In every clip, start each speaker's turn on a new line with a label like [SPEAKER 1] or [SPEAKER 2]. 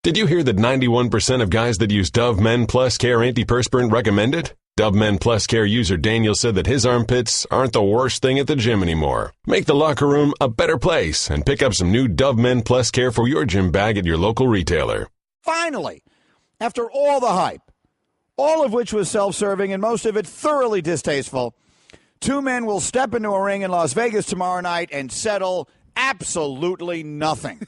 [SPEAKER 1] Did you hear that 91% of guys that use Dove Men Plus Care antiperspirant recommend it? Dove Men Plus Care user Daniel said that his armpits aren't the worst thing at the gym anymore. Make the locker room a better place and pick up some new Dove Men Plus Care for your gym bag at your local retailer.
[SPEAKER 2] Finally, after all the hype, all of which was self-serving and most of it thoroughly distasteful, two men will step into a ring in Las Vegas tomorrow night and settle absolutely nothing.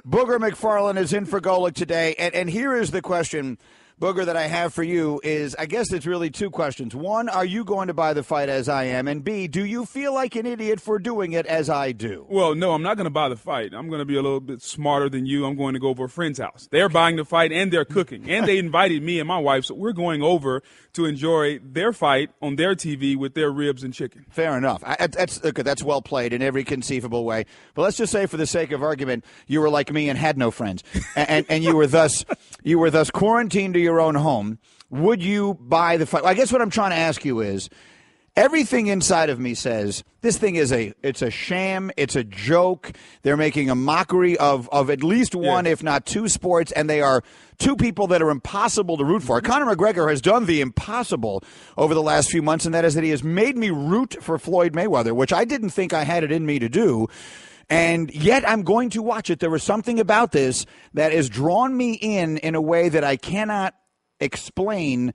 [SPEAKER 2] Booger McFarland is in for Golic today, and here is the question, Booger, that I have for you is, I guess it's really two questions. One, are you going to buy the fight as I am? And B, do you feel like an idiot for doing it as I do?
[SPEAKER 3] Well, no, I'm not going to buy the fight. I'm going to be a little bit smarter than you. I'm going to go over a friend's house. They're buying the fight and they're cooking. And they invited me and my wife, so we're going over to enjoy their fight on their TV with their ribs and chicken.
[SPEAKER 2] Fair enough. That's well played in every conceivable way. But let's just say, for the sake of argument, you were like me and had no friends, and you were thus quarantined to your own home. Would you buy the fight? Well, I guess what I'm trying to ask you is, everything inside of me says this thing is it's a sham, it's a joke. They're making a mockery of at least one, if not two sports, and they are two people that are impossible to root for. Conor McGregor has done the impossible over the last few months, and that is that he has made me root for Floyd Mayweather, which I didn't think I had it in me to do. And yet I'm going to watch it. There was something about this that has drawn me in a way that I cannot explain,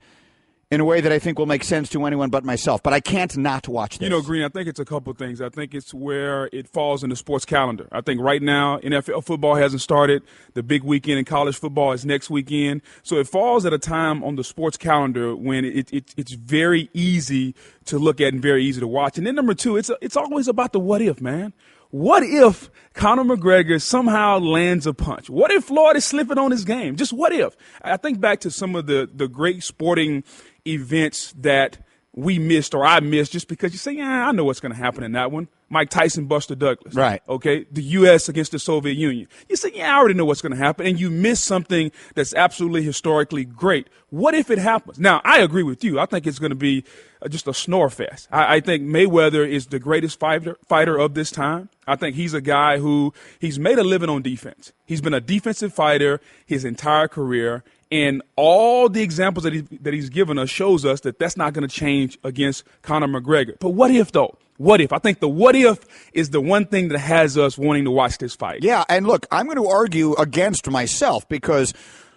[SPEAKER 2] in a way that I think will make sense to anyone but myself. But I can't not watch this.
[SPEAKER 3] You know, Green, I think it's a couple of things. I think it's where it falls in the sports calendar. I think right now NFL football hasn't started. The big weekend in college football is next weekend. So it falls at a time on the sports calendar when it's very easy to look at and very easy to watch. And then number two, it's always about the what if, man. What if Conor McGregor somehow lands a punch? What if Floyd is slipping on his game? Just what if? I think back to some of the great sporting events that we missed or I missed just because you say, yeah, I know what's going to happen in that one. Mike Tyson, Buster Douglas.
[SPEAKER 2] Right.
[SPEAKER 3] Okay. The U.S. against the Soviet Union. You say, yeah, I already know what's going to happen. And you miss something that's absolutely historically great. What if it happens? Now, I agree with you. I think it's going to be just a snore fest. I think Mayweather is the greatest fighter of this time. I think he's a guy who he's made a living on defense. He's been a defensive fighter his entire career. And all the examples that he's given us shows us that that's not going to change against Conor McGregor. But what if, though? What if? I think the what if is the one thing that has us wanting to watch this fight.
[SPEAKER 2] Yeah, and look, I'm going to argue against myself because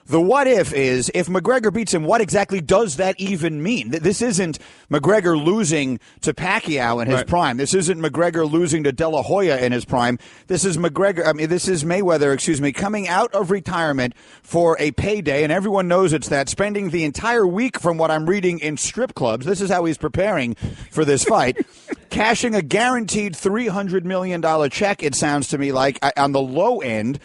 [SPEAKER 2] the what if is, if McGregor beats him, what exactly does that even mean? This isn't McGregor losing to Pacquiao in his prime. This isn't McGregor losing to De La Hoya in his prime. This is Mayweather, coming out of retirement for a payday, and everyone knows it's that, spending the entire week, from what I'm reading, in strip clubs. This is how he's preparing for this fight. Cashing a guaranteed $300 million check, it sounds to me like, on the low end.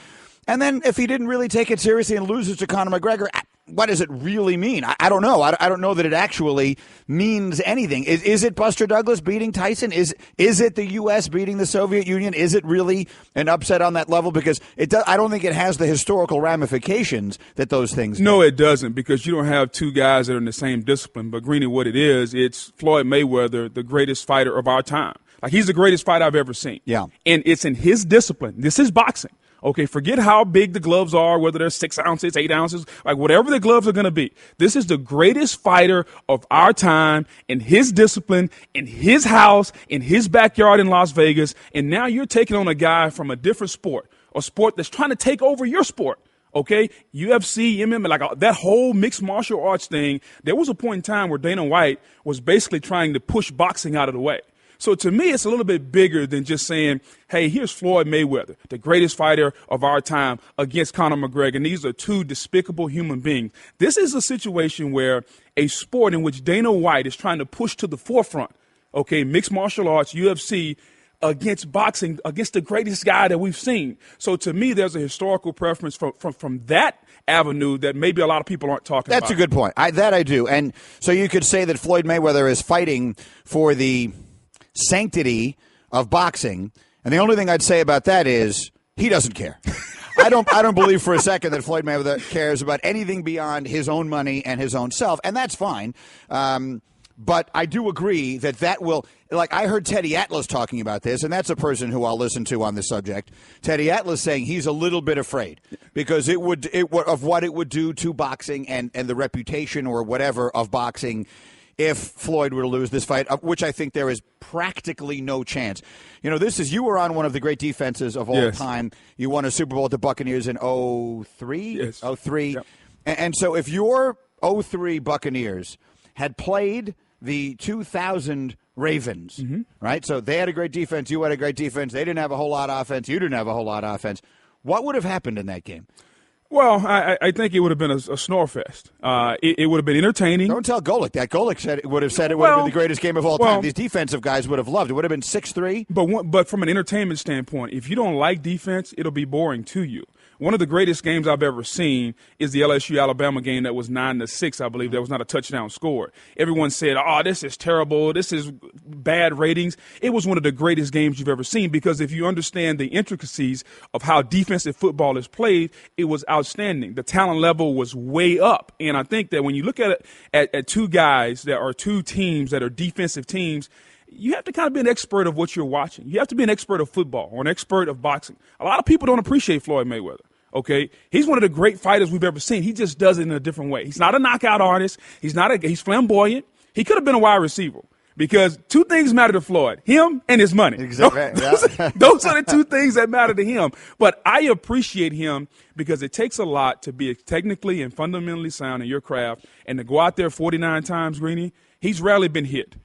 [SPEAKER 2] And then if he didn't really take it seriously and loses to Conor McGregor, what does it really mean? I don't know. I don't know that it actually means anything. Is it Buster Douglas beating Tyson? Is it the U.S. beating the Soviet Union? Is it really an upset on that level? Because I don't think it has the historical ramifications that those things
[SPEAKER 3] No, it doesn't, because you don't have two guys that are in the same discipline. But, Greeny, what it is, it's Floyd Mayweather, the greatest fighter of our time. Like, he's the greatest fight I've ever seen.
[SPEAKER 2] Yeah.
[SPEAKER 3] And it's in his discipline. This is boxing. Okay, forget how big the gloves are, whether they're 6 ounces, 8 ounces, like whatever the gloves are going to be. This is the greatest fighter of our time in his discipline, in his house, in his backyard in Las Vegas. And now you're taking on a guy from a different sport, a sport that's trying to take over your sport. Okay, UFC, MMA, like that whole mixed martial arts thing. There was a point in time where Dana White was basically trying to push boxing out of the way. So to me, it's a little bit bigger than just saying, hey, here's Floyd Mayweather, the greatest fighter of our time, against Conor McGregor. And these are two despicable human beings. This is a situation where a sport in which Dana White is trying to push to the forefront, okay, mixed martial arts, UFC, against boxing, against the greatest guy that we've seen. So to me, there's a historical preference from that avenue that maybe a lot of people aren't talking about.
[SPEAKER 2] That's a good point. I do. And so you could say that Floyd Mayweather is fighting for the sanctity of boxing, and the only thing I'd say about that is he doesn't care. I don't believe for a second that Floyd Mayweather cares about anything beyond his own money and his own self, and that's fine. But I do agree that will, like I heard Teddy Atlas talking about this, and that's a person who I'll listen to on the subject. Teddy Atlas saying he's a little bit afraid because it would of what it would do to boxing and the reputation or whatever of boxing if Floyd were to lose this fight, which I think there is practically no chance. You know, you were on one of the great defenses of all time. You won a Super Bowl with the Buccaneers in 2003?
[SPEAKER 3] Yes.
[SPEAKER 2] 2003.
[SPEAKER 3] Yep.
[SPEAKER 2] And so if your 2003 Buccaneers had played the 2000 Ravens, right? So they had a great defense. You had a great defense. They didn't have a whole lot of offense. You didn't have a whole lot of offense. What would have happened in that game?
[SPEAKER 3] Well, I think it would have been a snore fest. It would have been entertaining.
[SPEAKER 2] Don't tell Golick that. Golick would have said it would have been the greatest game of all time. These defensive guys would have loved it. It would have been 6-3.
[SPEAKER 3] But from an entertainment standpoint, if you don't like defense, it'll be boring to you. One of the greatest games I've ever seen is the LSU-Alabama game that was 9-6, I believe. That was not a touchdown score. Everyone said, oh, this is terrible. This is bad ratings. It was one of the greatest games you've ever seen because if you understand the intricacies of how defensive football is played, it was outstanding. The talent level was way up. And I think that when you look at it at two guys that are two teams that are defensive teams, you have to kind of be an expert of what you're watching. You have to be an expert of football or an expert of boxing. A lot of people don't appreciate Floyd Mayweather. Okay, he's one of the great fighters we've ever seen. He just does it in a different way. He's not a knockout artist. He's flamboyant. He could have been a wide receiver because two things matter to Floyd: him and his money.
[SPEAKER 2] Exactly.
[SPEAKER 3] Those are the two things that matter to him. But I appreciate him because it takes a lot to be technically and fundamentally sound in your craft, and to go out there 49 times, Greeny. He's rarely been hit.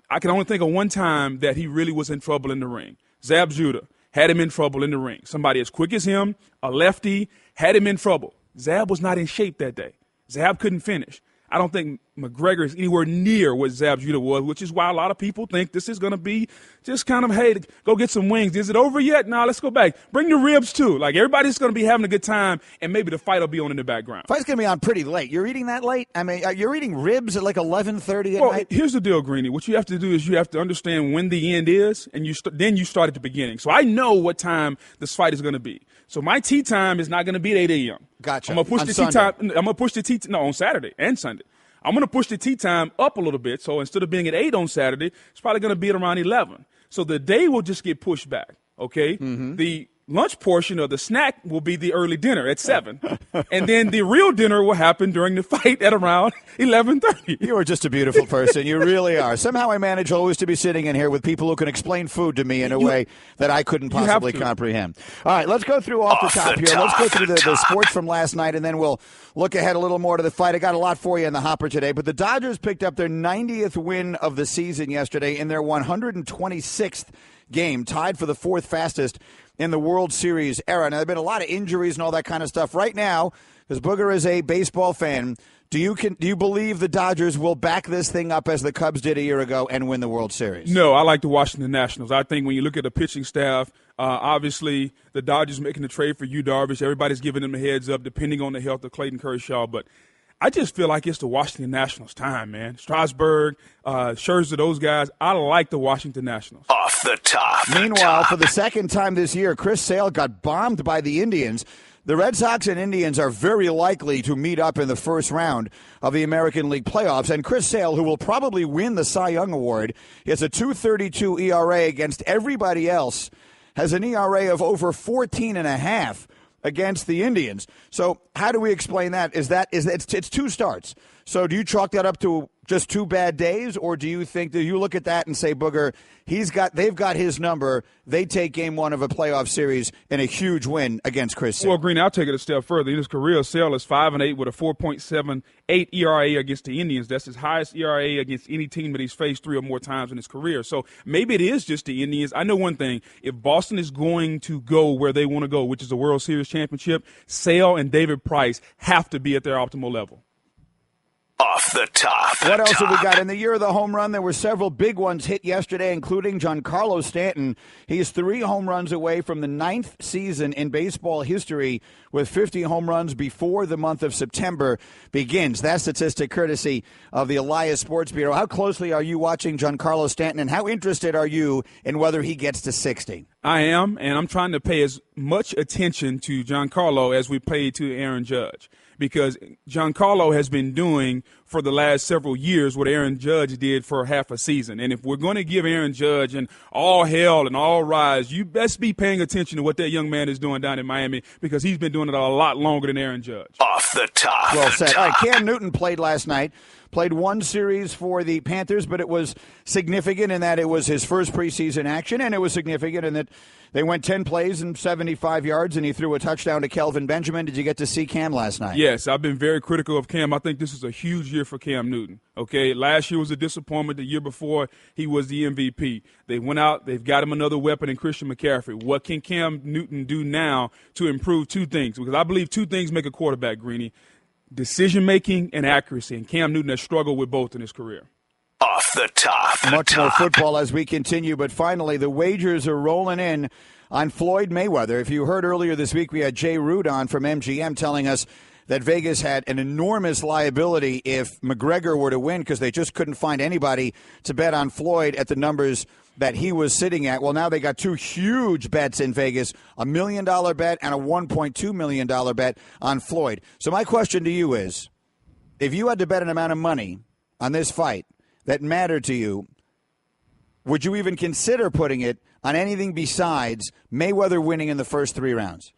[SPEAKER 3] I can only think of one time that he really was in trouble in the ring. Zab Judah had him in trouble in the ring. Somebody as quick as him, a lefty, had him in trouble. Zab was not in shape that day. Zab couldn't finish. I don't think McGregor is anywhere near what Zab Judah was, which is why a lot of people think this is going to be just kind of, hey, go get some wings. Is it over yet? Nah, let's go back. Bring the ribs, too. Like, everybody's going to be having a good time, and maybe the fight will be on in the background.
[SPEAKER 2] Fight's going to be on pretty late. You're eating that late? I mean, you're eating ribs at like 11:30 at night?
[SPEAKER 3] Here's the deal, Greeny. What you have to do is you have to understand when the end is, and then you start at the beginning. So I know what time this fight is going to be. So my tea time is not going to be at 8 a.m.
[SPEAKER 2] Gotcha.
[SPEAKER 3] I'm going to push the tea time. I'm going to push the tea time. No, on Saturday and Sunday. I'm going to push the tea time up a little bit. So instead of being at 8 on Saturday, it's probably going to be at around 11. So the day will just get pushed back, okay? The lunch portion of the snack will be the early dinner at 7. And then the real dinner will happen during the fight at around 11:30.
[SPEAKER 2] You are just a beautiful person. You really are. Somehow I manage always to be sitting in here with people who can explain food to me in a way that I couldn't possibly comprehend. All right, let's go through off the top here. Let's go through the sports from last night, and then we'll look ahead a little more to the fight. I got a lot for you in the hopper today, but the Dodgers picked up their 90th win of the season yesterday in their 126th game, tied for the fourth fastest in the World Series era. Now, there have been a lot of injuries and all that kind of stuff. Right now, because Booger is a baseball fan, do you believe the Dodgers will back this thing up as the Cubs did a year ago and win the World Series?
[SPEAKER 3] No, I like the Washington Nationals. I think when you look at the pitching staff, obviously the Dodgers making the trade for Yu Darvish, everybody's giving them a heads up depending on the health of Clayton Kershaw, but I just feel like it's the Washington Nationals' time, man. Strasburg, Scherzer, those guys. I like the Washington Nationals.
[SPEAKER 4] Off the top.
[SPEAKER 2] Meanwhile, for the second time this year, Chris Sale got bombed by the Indians. The Red Sox and Indians are very likely to meet up in the first round of the American League playoffs. And Chris Sale, who will probably win the Cy Young Award, has a 2.32 ERA against everybody else, has an ERA of over 14.5 against the Indians. So how do we explain that? It's two starts. So do you chalk that up to just 2 bad days, or do you look at that and say, Booger, they've got his number. They take game one of a playoff series in a huge win against Chris Sale.
[SPEAKER 3] Well, Green, I'll take it a step further. In his career, Sale is 5-8 with a 4.78 ERA against the Indians. That's his highest ERA against any team that he's faced 3 or more times in his career. So maybe it is just the Indians. I know one thing. If Boston is going to go where they want to go, which is the World Series championship, Sale and David Price have to be at their optimal level.
[SPEAKER 4] Off the top.
[SPEAKER 2] What else have we got? In the year of the home run, there were several big ones hit yesterday, including Giancarlo Stanton. He is 3 home runs away from the 9th season in baseball history with 50 home runs before the month of September begins. That statistic courtesy of the Elias Sports Bureau. How closely are you watching Giancarlo Stanton, and how interested are you in whether he gets to 60?
[SPEAKER 3] I am, and I'm trying to pay as much attention to Giancarlo as we paid to Aaron Judge, because Giancarlo has been doing for the last several years what Aaron Judge did for half a season. And if we're going to give Aaron Judge an all hail and all rise, you best be paying attention to what that young man is doing down in Miami, because he's been doing it a lot longer than Aaron Judge.
[SPEAKER 4] Off the top.
[SPEAKER 2] Well said. All right, Cam Newton played last night. Played one series for the Panthers, but it was significant in that it was his first preseason action, and it was significant in that they went 10 plays and 75 yards, and he threw a touchdown to Kelvin Benjamin. Did you get to see Cam last night?
[SPEAKER 3] Yes, I've been very critical of Cam. I think this is a huge year for Cam Newton. Okay, last year was a disappointment. The year before, he was the MVP. They went out, they've got him another weapon in Christian McCaffrey. What can Cam Newton do now to improve two things? Because I believe two things make a quarterback, Greeny: decision-making and accuracy, and Cam Newton has struggled with both in his career.
[SPEAKER 4] Off the top.
[SPEAKER 2] Much more football as we continue, but finally the wagers are rolling in on Floyd Mayweather. If you heard earlier this week, we had Jay Root on from MGM telling us that Vegas had an enormous liability if McGregor were to win, because they just couldn't find anybody to bet on Floyd at the numbers that he was sitting at. Well, now they got two huge bets in Vegas, $1 million bet and a $1.2 million bet on Floyd. So my question to you is, if you had to bet an amount of money on this fight that mattered to you, would you even consider putting it on anything besides Mayweather winning in the first 3 rounds?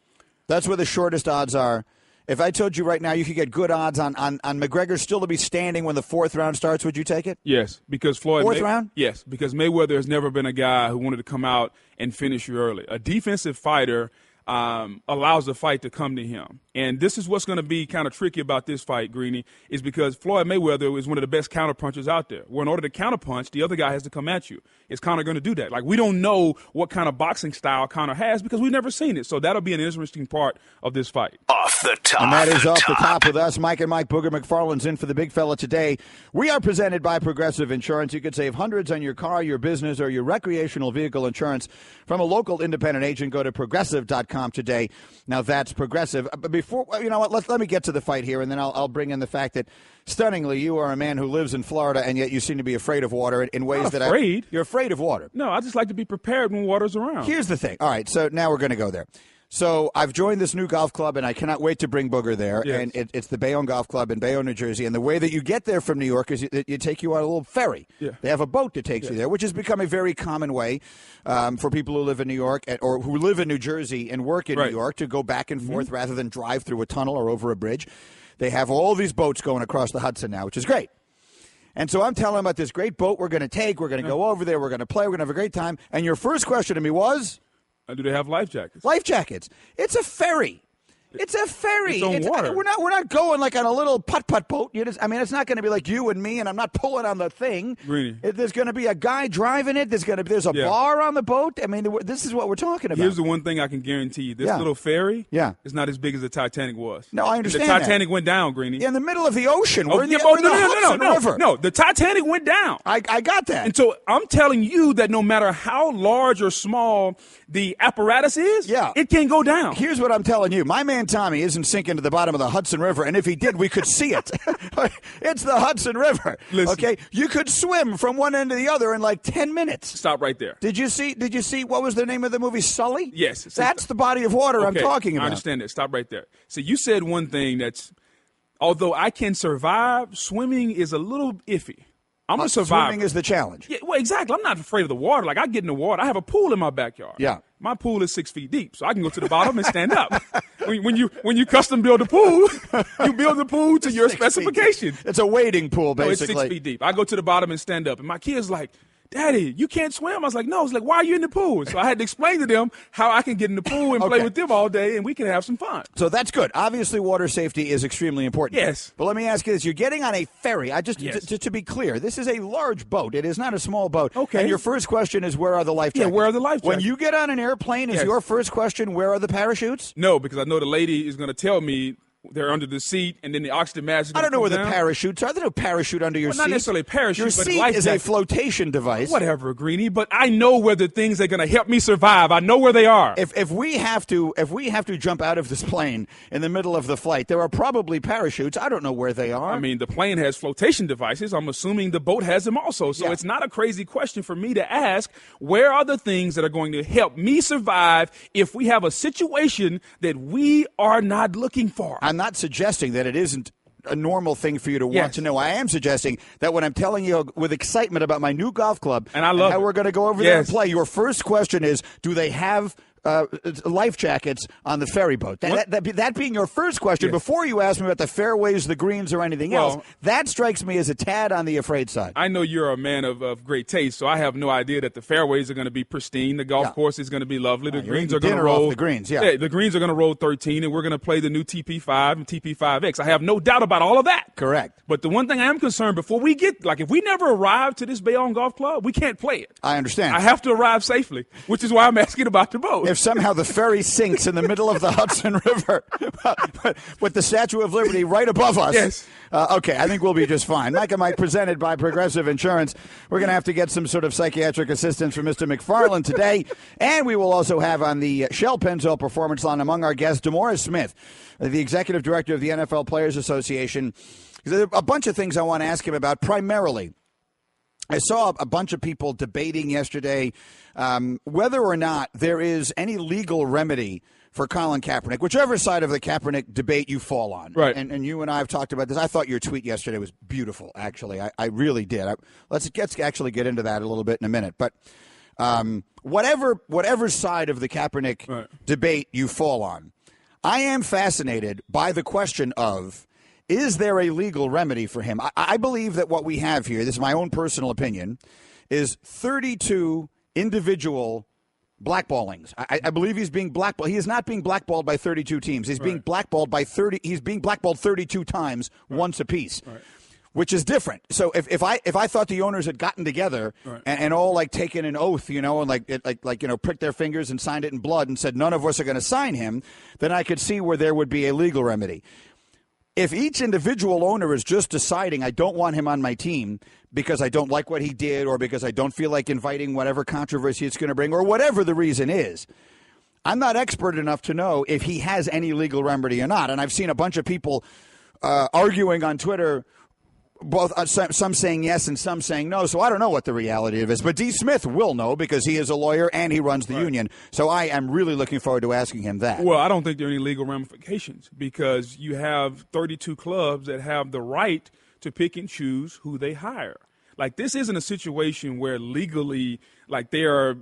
[SPEAKER 2] That's where the shortest odds are. If I told you right now you could get good odds on McGregor still to be standing when the 4th round starts, would you take it?
[SPEAKER 3] Yes, because Floyd.
[SPEAKER 2] 4th round?
[SPEAKER 3] Yes, because Mayweather has never been a guy who wanted to come out and finish you early. A defensive fighter allows the fight to come to him. And this is what's going to be kind of tricky about this fight, Greeny, is because Floyd Mayweather is one of the best counterpunchers out there. Well, in order to counterpunch, the other guy has to come at you. Is Conor going to do that? Like, we don't know what kind of boxing style Conor has because we've never seen it. So that'll be an interesting part of this fight.
[SPEAKER 4] Off the top.
[SPEAKER 2] And that is Off the Top with us. Mike and Mike Booger McFarland's in for the big fella today. We are presented by Progressive Insurance. You could save hundreds on your car, your business, or your recreational vehicle insurance from a local independent agent. Go to Progressive.com today. Now that's Progressive. But before, you know what, let me get to the fight here, and then I'll bring in the fact that, stunningly, you are a man who lives in Florida, and yet you seem to be afraid of water in ways that
[SPEAKER 3] afraid.
[SPEAKER 2] You're afraid of water.
[SPEAKER 3] No, I just like to be prepared when water's around.
[SPEAKER 2] Here's the thing. All right, so now we're going to go there. So I've joined this new golf club, and I cannot wait to bring Booger there.
[SPEAKER 3] Yes.
[SPEAKER 2] And it's the Bayonne Golf Club in Bayonne, New Jersey. And the way that you get there from New York is you take you on a little ferry.
[SPEAKER 3] Yeah.
[SPEAKER 2] They have a boat that takes you there, which has become a very common way for people who live in New York or who live in New Jersey and work in New York to go back and forth rather than drive through a tunnel or over a bridge. They have all these boats going across the Hudson now, which is great. And so I'm telling them about this great boat we're going to take. We're going to go over there. We're going to play. We're going to have a great time. And your first question to me was?
[SPEAKER 3] Do they have life jackets?
[SPEAKER 2] Life jackets. It's a ferry. It's a ferry.
[SPEAKER 3] It's on water.
[SPEAKER 2] We're not going like on a little putt-putt boat. It's not going to be like you and me, and I'm not pulling on the thing.
[SPEAKER 3] Greeny.
[SPEAKER 2] There's going to be a guy driving it. There's a bar on the boat. I mean, this is what we're talking about.
[SPEAKER 3] Here's the one thing I can guarantee you. This little ferry is not as big as the Titanic was.
[SPEAKER 2] No, I understand
[SPEAKER 3] The Titanic went down, Greeny.
[SPEAKER 2] In the middle of the ocean. We're in the Hudson River.
[SPEAKER 3] No, the Titanic went down.
[SPEAKER 2] I got that.
[SPEAKER 3] And so I'm telling you that no matter how large or small the apparatus is, it can go down.
[SPEAKER 2] Here's what I'm telling you. My man Tommy isn't sinking to the bottom of the Hudson River, and if he did, we could see it. It's the Hudson River.
[SPEAKER 3] Listen.
[SPEAKER 2] Okay? You could swim from one end to the other in like 10 minutes.
[SPEAKER 3] Stop right there.
[SPEAKER 2] Did you see what was the name of the movie, Sully?
[SPEAKER 3] Yes.
[SPEAKER 2] That's the body of water I'm talking about.
[SPEAKER 3] I understand that. Stop right there. So you said one thing that's, although I can survive, swimming is a little iffy. I'm a survivor.
[SPEAKER 2] Swimming is the challenge.
[SPEAKER 3] Yeah, well, exactly. I'm not afraid of the water. Like, I get in the water. I have a pool in my backyard.
[SPEAKER 2] Yeah.
[SPEAKER 3] My pool is 6 feet deep, so I can go to the bottom and stand up. When you custom build a pool, you build the pool to your specification.
[SPEAKER 2] It's a wading pool, basically.
[SPEAKER 3] No, it's 6 feet deep. I go to the bottom and stand up. And my kid's like, Daddy, you can't swim. I was like, no. It's like, why are you in the pool? So I had to explain to them how I can get in the pool and play with them all day, and we can have some fun.
[SPEAKER 2] So that's good. Obviously, water safety is extremely important.
[SPEAKER 3] Yes.
[SPEAKER 2] But let me ask you this. You're getting on a ferry. To be clear, this is a large boat. It is not a small boat.
[SPEAKER 3] Okay.
[SPEAKER 2] And your first question is, where are the life jackets?
[SPEAKER 3] Yeah, where are the life jackets?
[SPEAKER 2] When you get on an airplane, is your first question, where are the parachutes?
[SPEAKER 3] No, because I know the lady is going to tell me they're under the seat, and then the oxygen mask is
[SPEAKER 2] I don't know where
[SPEAKER 3] down.
[SPEAKER 2] the parachutes are. There's no parachute under your seat.
[SPEAKER 3] Not necessarily a parachute,
[SPEAKER 2] your
[SPEAKER 3] but
[SPEAKER 2] seat
[SPEAKER 3] life
[SPEAKER 2] is a
[SPEAKER 3] jacket.
[SPEAKER 2] flotation device.
[SPEAKER 3] Whatever, Greeny, but I know where the things are going to help me survive. I know where they are.
[SPEAKER 2] If we have to jump out of this plane in the middle of the flight, there are probably parachutes. I don't know where they are.
[SPEAKER 3] I mean, the plane has flotation devices. I'm assuming the boat has them also. So it's not a crazy question for me to ask, where are the things that are going to help me survive if we have a situation that we are not looking for?
[SPEAKER 2] I'm not suggesting that it isn't a normal thing for you to want to know. I am suggesting that when I'm telling you with excitement about my new golf club
[SPEAKER 3] and I love
[SPEAKER 2] how
[SPEAKER 3] it.
[SPEAKER 2] We're going to go over there and play, your first question is, do they have life jackets on the ferry boat? That being your first question, before you ask me about the fairways, the greens, or anything else, that strikes me as a tad on the afraid side.
[SPEAKER 3] I know you're a man of great taste, so I have no idea that the fairways are going to be pristine. The golf course is going to be lovely. The greens are going to roll.
[SPEAKER 2] The greens,
[SPEAKER 3] the greens are going to roll 13, and we're going to play the new TP5 and TP5X. I have no doubt about all of that.
[SPEAKER 2] Correct.
[SPEAKER 3] But the one thing I am concerned before we get, if we never arrive to this Bayonne Golf Club, we can't play it.
[SPEAKER 2] I understand.
[SPEAKER 3] I have to arrive safely, which is why I'm asking about the boat.
[SPEAKER 2] If somehow the ferry sinks in the middle of the Hudson River with the Statue of Liberty right above us.
[SPEAKER 3] Yes.
[SPEAKER 2] Okay, I think we'll be just fine. Mike and Mike presented by Progressive Insurance. We're going to have to get some sort of psychiatric assistance from Mr. McFarland today. And we will also have on the Shell Pennzoil Performance Line among our guests, DeMaurice Smith, the Executive Director of the NFL Players Association. There are a bunch of things I want to ask him about, primarily. I saw a bunch of people debating yesterday whether or not there is any legal remedy for Colin Kaepernick, whichever side of the Kaepernick debate you fall on.
[SPEAKER 3] Right.
[SPEAKER 2] And you and I have talked about this. I thought your tweet yesterday was beautiful, actually. I really did. Let's actually get into that a little bit in a minute. But whatever side of the Kaepernick debate you fall on, I am fascinated by the question of, is there a legal remedy for him? I believe that what we have here, this is my own personal opinion, is 32 individual blackballings. I believe he's being blackballed. He is not being blackballed by 32 teams. He's being blackballed by 30. He's being blackballed 32 times, once apiece, which is different. So if I thought the owners had gotten together and all taken an oath, and pricked their fingers and signed it in blood and said none of us are going to sign him, then I could see where there would be a legal remedy. If each individual owner is just deciding I don't want him on my team because I don't like what he did or because I don't feel like inviting whatever controversy it's going to bring or whatever the reason is, I'm not expert enough to know if he has any legal remedy or not. And I've seen a bunch of people arguing on Twitter, both some saying yes and some saying no. So I don't know what the reality of it is. But D. Smith will know because he is a lawyer and he runs the union. So I am really looking forward to asking him that.
[SPEAKER 3] Well, I don't think there are any legal ramifications because you have 32 clubs that have the right to pick and choose who they hire. This isn't a situation where legally, they are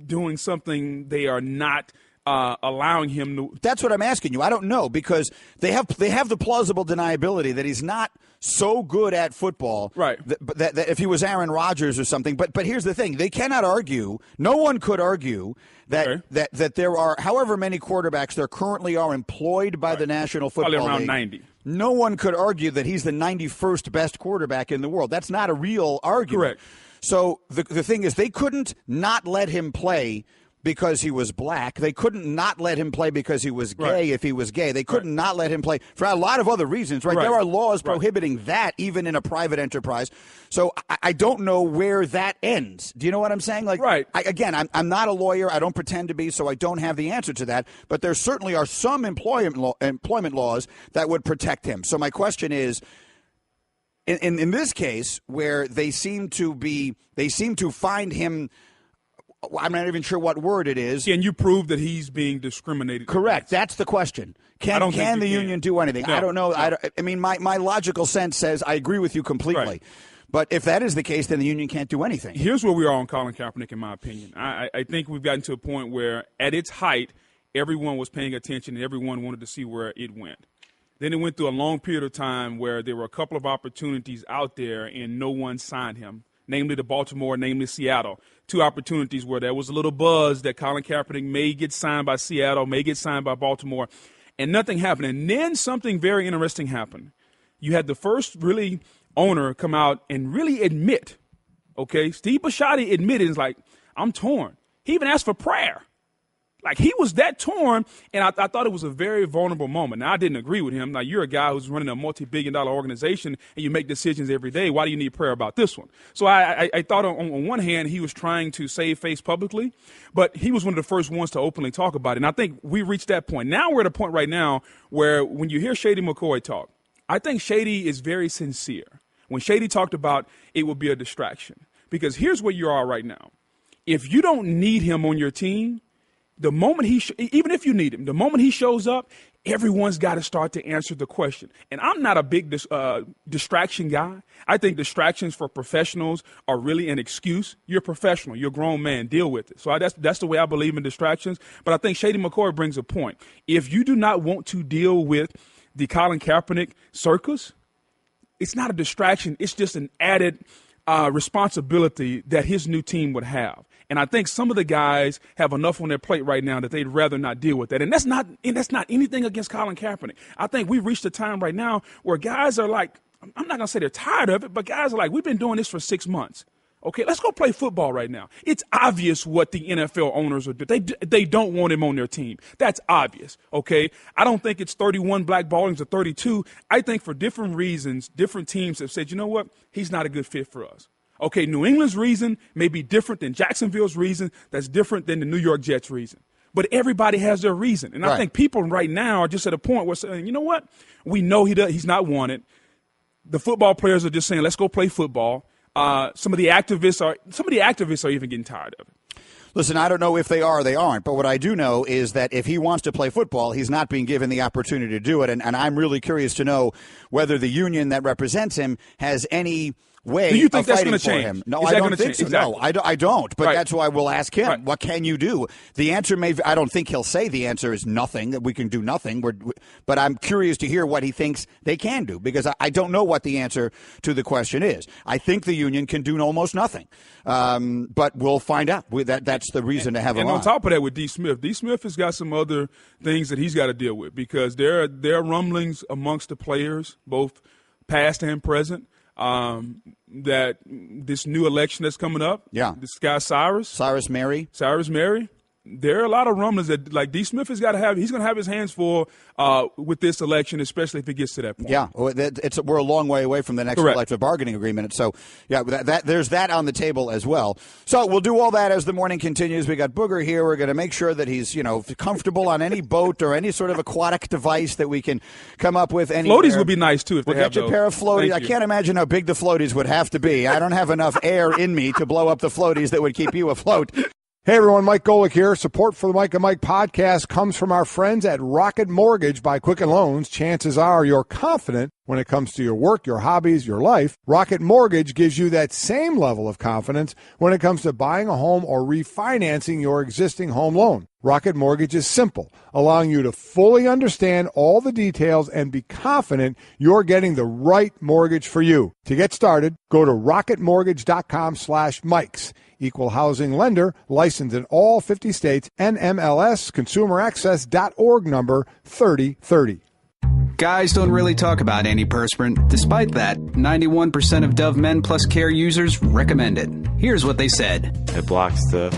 [SPEAKER 3] doing something they are not allowing him to.
[SPEAKER 2] That's what I'm asking you. I don't know because they have the plausible deniability that he's not so good at football, that if he was Aaron Rodgers or something. But here's the thing: they cannot argue. No one could argue that there are however many quarterbacks there currently are employed by the National Football League.
[SPEAKER 3] Probably around 90.
[SPEAKER 2] No one could argue that he's the 91st best quarterback in the world. That's not a real argument.
[SPEAKER 3] Correct.
[SPEAKER 2] So the thing is, they couldn't not let him play because he was black. They couldn't not let him play because he was gay if he was gay. They couldn't not let him play for a lot of other reasons, right? There are laws prohibiting that even in a private enterprise. So I don't know where that ends. Do you know what I'm saying? I'm not a lawyer. I don't pretend to be, so I don't have the answer to that. But there certainly are some employment laws that would protect him. So my question is, in this case, where they seem to find him, I'm not even sure what word it is.
[SPEAKER 3] Can you prove that he's being discriminated?
[SPEAKER 2] Correct. That's the question. Can the union do anything? No, I don't know. No. I mean, my logical sense says I agree with you completely. Right. But if that is the case, then the union can't do anything.
[SPEAKER 3] Here's where we are on Colin Kaepernick, in my opinion. I think we've gotten to a point where, at its height, everyone was paying attention and everyone wanted to see where it went. Then it went through a long period of time where there were a couple of opportunities out there and no one signed him, namely the Baltimore, namely Seattle. 2 opportunities where there was a little buzz that Colin Kaepernick may get signed by Seattle, may get signed by Baltimore, and nothing happened. And then something very interesting happened. You had the first really owner come out and really admit, Steve Bisciotti admitted, I'm torn. He even asked for prayer. Like, he was that torn, and I thought it was a very vulnerable moment. Now, I didn't agree with him. Now, you're a guy who's running a multi-billion-dollar organization, and you make decisions every day. Why do you need prayer about this one? So I thought on one hand he was trying to save face publicly, but he was one of the first ones to openly talk about it. And I think we reached that point. Now we're at a point right now where when you hear Shady McCoy talk, I think Shady is very sincere. When Shady talked about it would be a distraction. Because here's where you are right now. If you don't need him on your team, the moment even if you need him, the moment he shows up, everyone's got to start to answer the question. And I'm not a big distraction guy. I think distractions for professionals are really an excuse. You're a professional. You're a grown man. Deal with it. So that's the way I believe in distractions. But I think Shady McCoy brings a point. If you do not want to deal with the Colin Kaepernick circus, it's not a distraction. It's just an added responsibility that his new team would have. And I think some of the guys have enough on their plate right now that they'd rather not deal with that. And that's not anything against Colin Kaepernick. I think we've reached a time right now where guys are like, I'm not going to say they're tired of it, but guys are like, we've been doing this for 6 months. Okay, let's go play football right now. It's obvious what the NFL owners are doing. They don't want him on their team. That's obvious, okay? I don't think it's 31 blackballings or 32. I think for different reasons, different teams have said, you know what, he's not a good fit for us. Okay, New England's reason may be different than Jacksonville's reason. That's different than the New York Jets' reason. But everybody has their reason. And I think people right now are just at a point where saying, you know what, we know he's not wanted. The football players are just saying, let's go play football. Some of the activists are even getting tired of it.
[SPEAKER 2] Listen, I don't know if they are or they aren't, but what I do know is that if he wants to play football, he's not being given the opportunity to do it. And I'm really curious to know whether the union that represents him has any way
[SPEAKER 3] do you think
[SPEAKER 2] of
[SPEAKER 3] that's
[SPEAKER 2] fighting
[SPEAKER 3] going
[SPEAKER 2] for
[SPEAKER 3] to change?
[SPEAKER 2] him. No,
[SPEAKER 3] Is
[SPEAKER 2] I
[SPEAKER 3] that
[SPEAKER 2] don't
[SPEAKER 3] gonna
[SPEAKER 2] think
[SPEAKER 3] change?
[SPEAKER 2] so.
[SPEAKER 3] Exactly.
[SPEAKER 2] No, I don't. But
[SPEAKER 3] Right.
[SPEAKER 2] that's why we'll ask him,
[SPEAKER 3] Right.
[SPEAKER 2] what can you do? The answer I don't think he'll say the answer is nothing, that we can do nothing. But I'm curious to hear what he thinks they can do, because I don't know what the answer to the question is. I think the union can do almost nothing. But we'll find out. That's the reason to have him
[SPEAKER 3] on. And on top of that, with D. Smith has got some other things that he's got to deal with, because there are rumblings amongst the players, both past and present, that this new election that's coming up, this guy Cyrus Mary, there are a lot of rumblings that, like, D. Smith he's going to have his hands full with this election, especially if it gets to that point.
[SPEAKER 2] Yeah, we're a long way away from the next collective bargaining agreement. So, yeah, there's that on the table as well. So we'll do all that as the morning continues. We got Booger here. We're going to make sure that he's comfortable on any boat or any sort of aquatic device that we can come up with.
[SPEAKER 3] Floaties would be nice too if
[SPEAKER 2] we'll
[SPEAKER 3] they have
[SPEAKER 2] those. We'll get you a pair of floaties. I can't imagine how big the floaties would have to be. I don't have enough air in me to blow up the floaties that would keep you afloat.
[SPEAKER 5] Hey everyone, Mike Golick here. Support for the Mike and Mike podcast comes from our friends at Rocket Mortgage by Quicken Loans. Chances are you're confident when it comes to your work, your hobbies, your life. Rocket Mortgage gives you that same level of confidence when it comes to buying a home or refinancing your existing home loan. Rocket Mortgage is simple, allowing you to fully understand all the details and be confident you're getting the right mortgage for you. To get started, go to rocketmortgage.com/Mikes. Equal housing lender, licensed in all 50 states, NMLS, consumeraccess.org number 3030.
[SPEAKER 6] Guys don't really talk about antiperspirant. Despite that, 91% of Dove Men Plus Care users recommend it. Here's what they said.
[SPEAKER 7] It blocks the,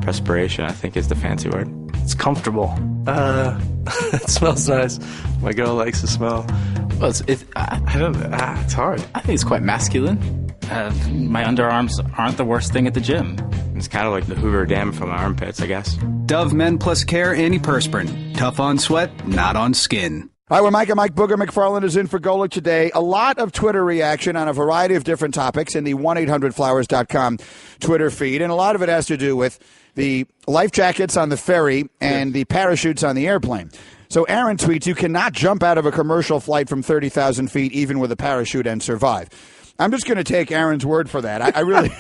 [SPEAKER 7] perspiration, I think is the fancy word.
[SPEAKER 8] It's comfortable. It smells nice. My girl likes the smell.
[SPEAKER 7] Well, it's hard.
[SPEAKER 9] I think it's quite masculine. My underarms aren't the worst thing at the gym.
[SPEAKER 7] It's kind of like the Hoover Dam from my armpits, I guess.
[SPEAKER 6] Dove Men Plus Care antiperspirant. Tough on sweat, not on skin.
[SPEAKER 2] All right, well, Mike Booger McFarland is in for Golick today. A lot of Twitter reaction on a variety of different topics in the 1-800-Flowers.com Twitter feed, and a lot of it has to do with the life jackets on the ferry and the parachutes on the airplane. So Aaron tweets, you cannot jump out of a commercial flight from 30,000 feet even with a parachute and survive. I'm just going to take Aaron's word for that. I really,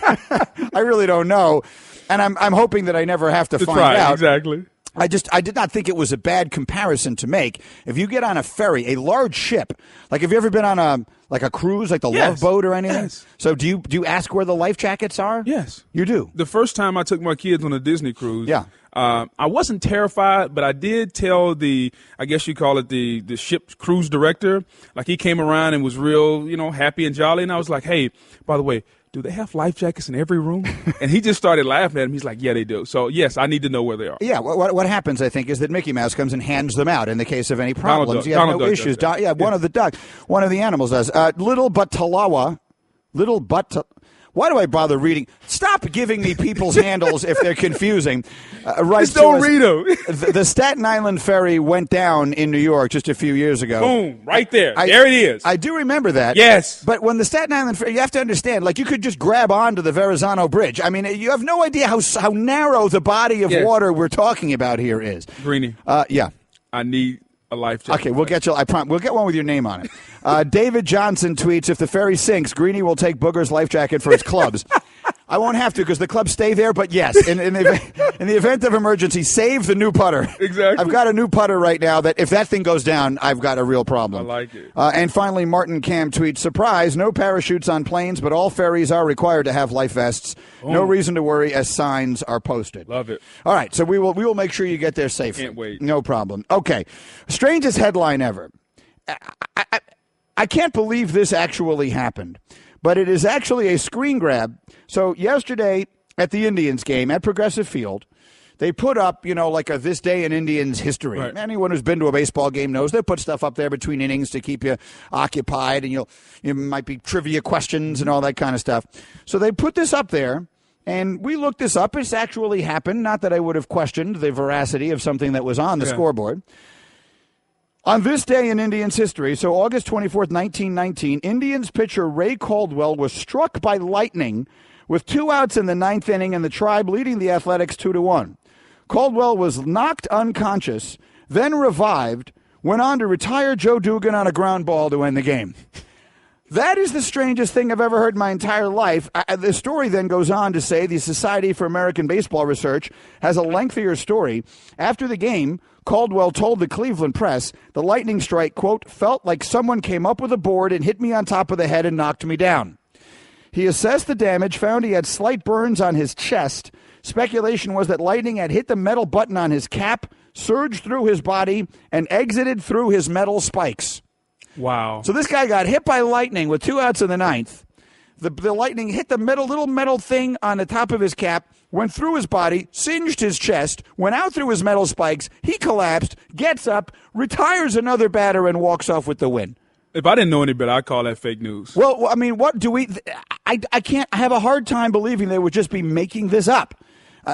[SPEAKER 2] I really don't know, and I'm hoping that I never have to find out.
[SPEAKER 3] Exactly.
[SPEAKER 2] I did not think it was a bad comparison to make. If you get on a ferry, a large ship, like have you ever been on a cruise, like the Love Boat or anything?
[SPEAKER 3] Yes.
[SPEAKER 2] So do you ask where the life jackets are?
[SPEAKER 3] Yes.
[SPEAKER 2] You do?
[SPEAKER 3] The first time I took my kids on a Disney cruise,
[SPEAKER 2] I
[SPEAKER 3] wasn't terrified, but I did tell I guess you call it the ship cruise director, like he came around and was real, happy and jolly. And I was like, hey, by the way, do they have life jackets in every room? And he just started laughing at him. He's like, yeah, they do. So, yes, I need to know where they are.
[SPEAKER 2] Yeah, what happens, I think, is that Mickey Mouse comes and hands them out in the case of any problems. You have no issues. One of the animals does. Little But Talawa. Why do I bother reading? Stop giving me people's handles if they're confusing.
[SPEAKER 3] Just don't read them.
[SPEAKER 2] The Staten Island ferry went down in New York just a few years ago.
[SPEAKER 3] Boom, right there. There it is.
[SPEAKER 2] I do remember that.
[SPEAKER 3] Yes.
[SPEAKER 2] But when the Staten Island ferry, you have to understand, like you could just grab onto the Verrazano Bridge. I mean, you have no idea how narrow the body of water we're talking about here is.
[SPEAKER 3] Greeny.
[SPEAKER 2] Yeah.
[SPEAKER 3] I need a life jacket.
[SPEAKER 2] Okay, we'll get you. We'll get one with your name on it. David Johnson tweets: if the ferry sinks, Greeny will take Booger's life jacket for his clubs. I won't have to because the clubs stay there. But yes, in the event of emergency, save the new putter.
[SPEAKER 3] Exactly.
[SPEAKER 2] I've got a new putter right now that if that thing goes down, I've got a real problem.
[SPEAKER 3] I like it.
[SPEAKER 2] And finally, Martin Cam tweets: surprise, no parachutes on planes, but all ferries are required to have life vests. No reason to worry as signs are posted.
[SPEAKER 3] Love it.
[SPEAKER 2] All right, so we will make sure you get there safely.
[SPEAKER 3] Can't wait.
[SPEAKER 2] No problem. Okay, strangest headline ever. I can't believe this actually happened, but it is actually a screen grab. So yesterday at the Indians game at Progressive Field, they put up, like a This Day in Indians history.
[SPEAKER 3] Right.
[SPEAKER 2] Anyone who's been to a baseball game knows they put stuff up there between innings to keep you occupied, and you might be trivia questions and all that kind of stuff. So they put this up there, and we looked this up. It's actually happened. Not that I would have questioned the veracity of something that was on the scoreboard. On this day in Indians history, so August 24th, 1919, Indians pitcher Ray Caldwell was struck by lightning with 2 outs in the ninth inning and the Tribe leading the Athletics 2-1. Caldwell was knocked unconscious, then revived, went on to retire Joe Dugan on a ground ball to end the game. That is the strangest thing I've ever heard in my entire life. The story then goes on to say the Society for American Baseball Research has a lengthier story. After the game, Caldwell told the Cleveland Press, the lightning strike, quote, felt like someone came up with a board and hit me on top of the head and knocked me down. He assessed the damage, found he had slight burns on his chest. Speculation was that lightning had hit the metal button on his cap, surged through his body, and exited through his metal spikes.
[SPEAKER 3] Wow.
[SPEAKER 2] So this guy got hit by lightning with 2 outs in the ninth. The lightning hit the little metal thing on the top of his cap, went through his body, singed his chest, went out through his metal spikes. He collapsed, gets up, retires another batter, and walks off with the win.
[SPEAKER 3] If I didn't know any better, I'd call that fake news.
[SPEAKER 2] Well, I mean, what do we – I can't – I have a hard time believing they would just be making this up.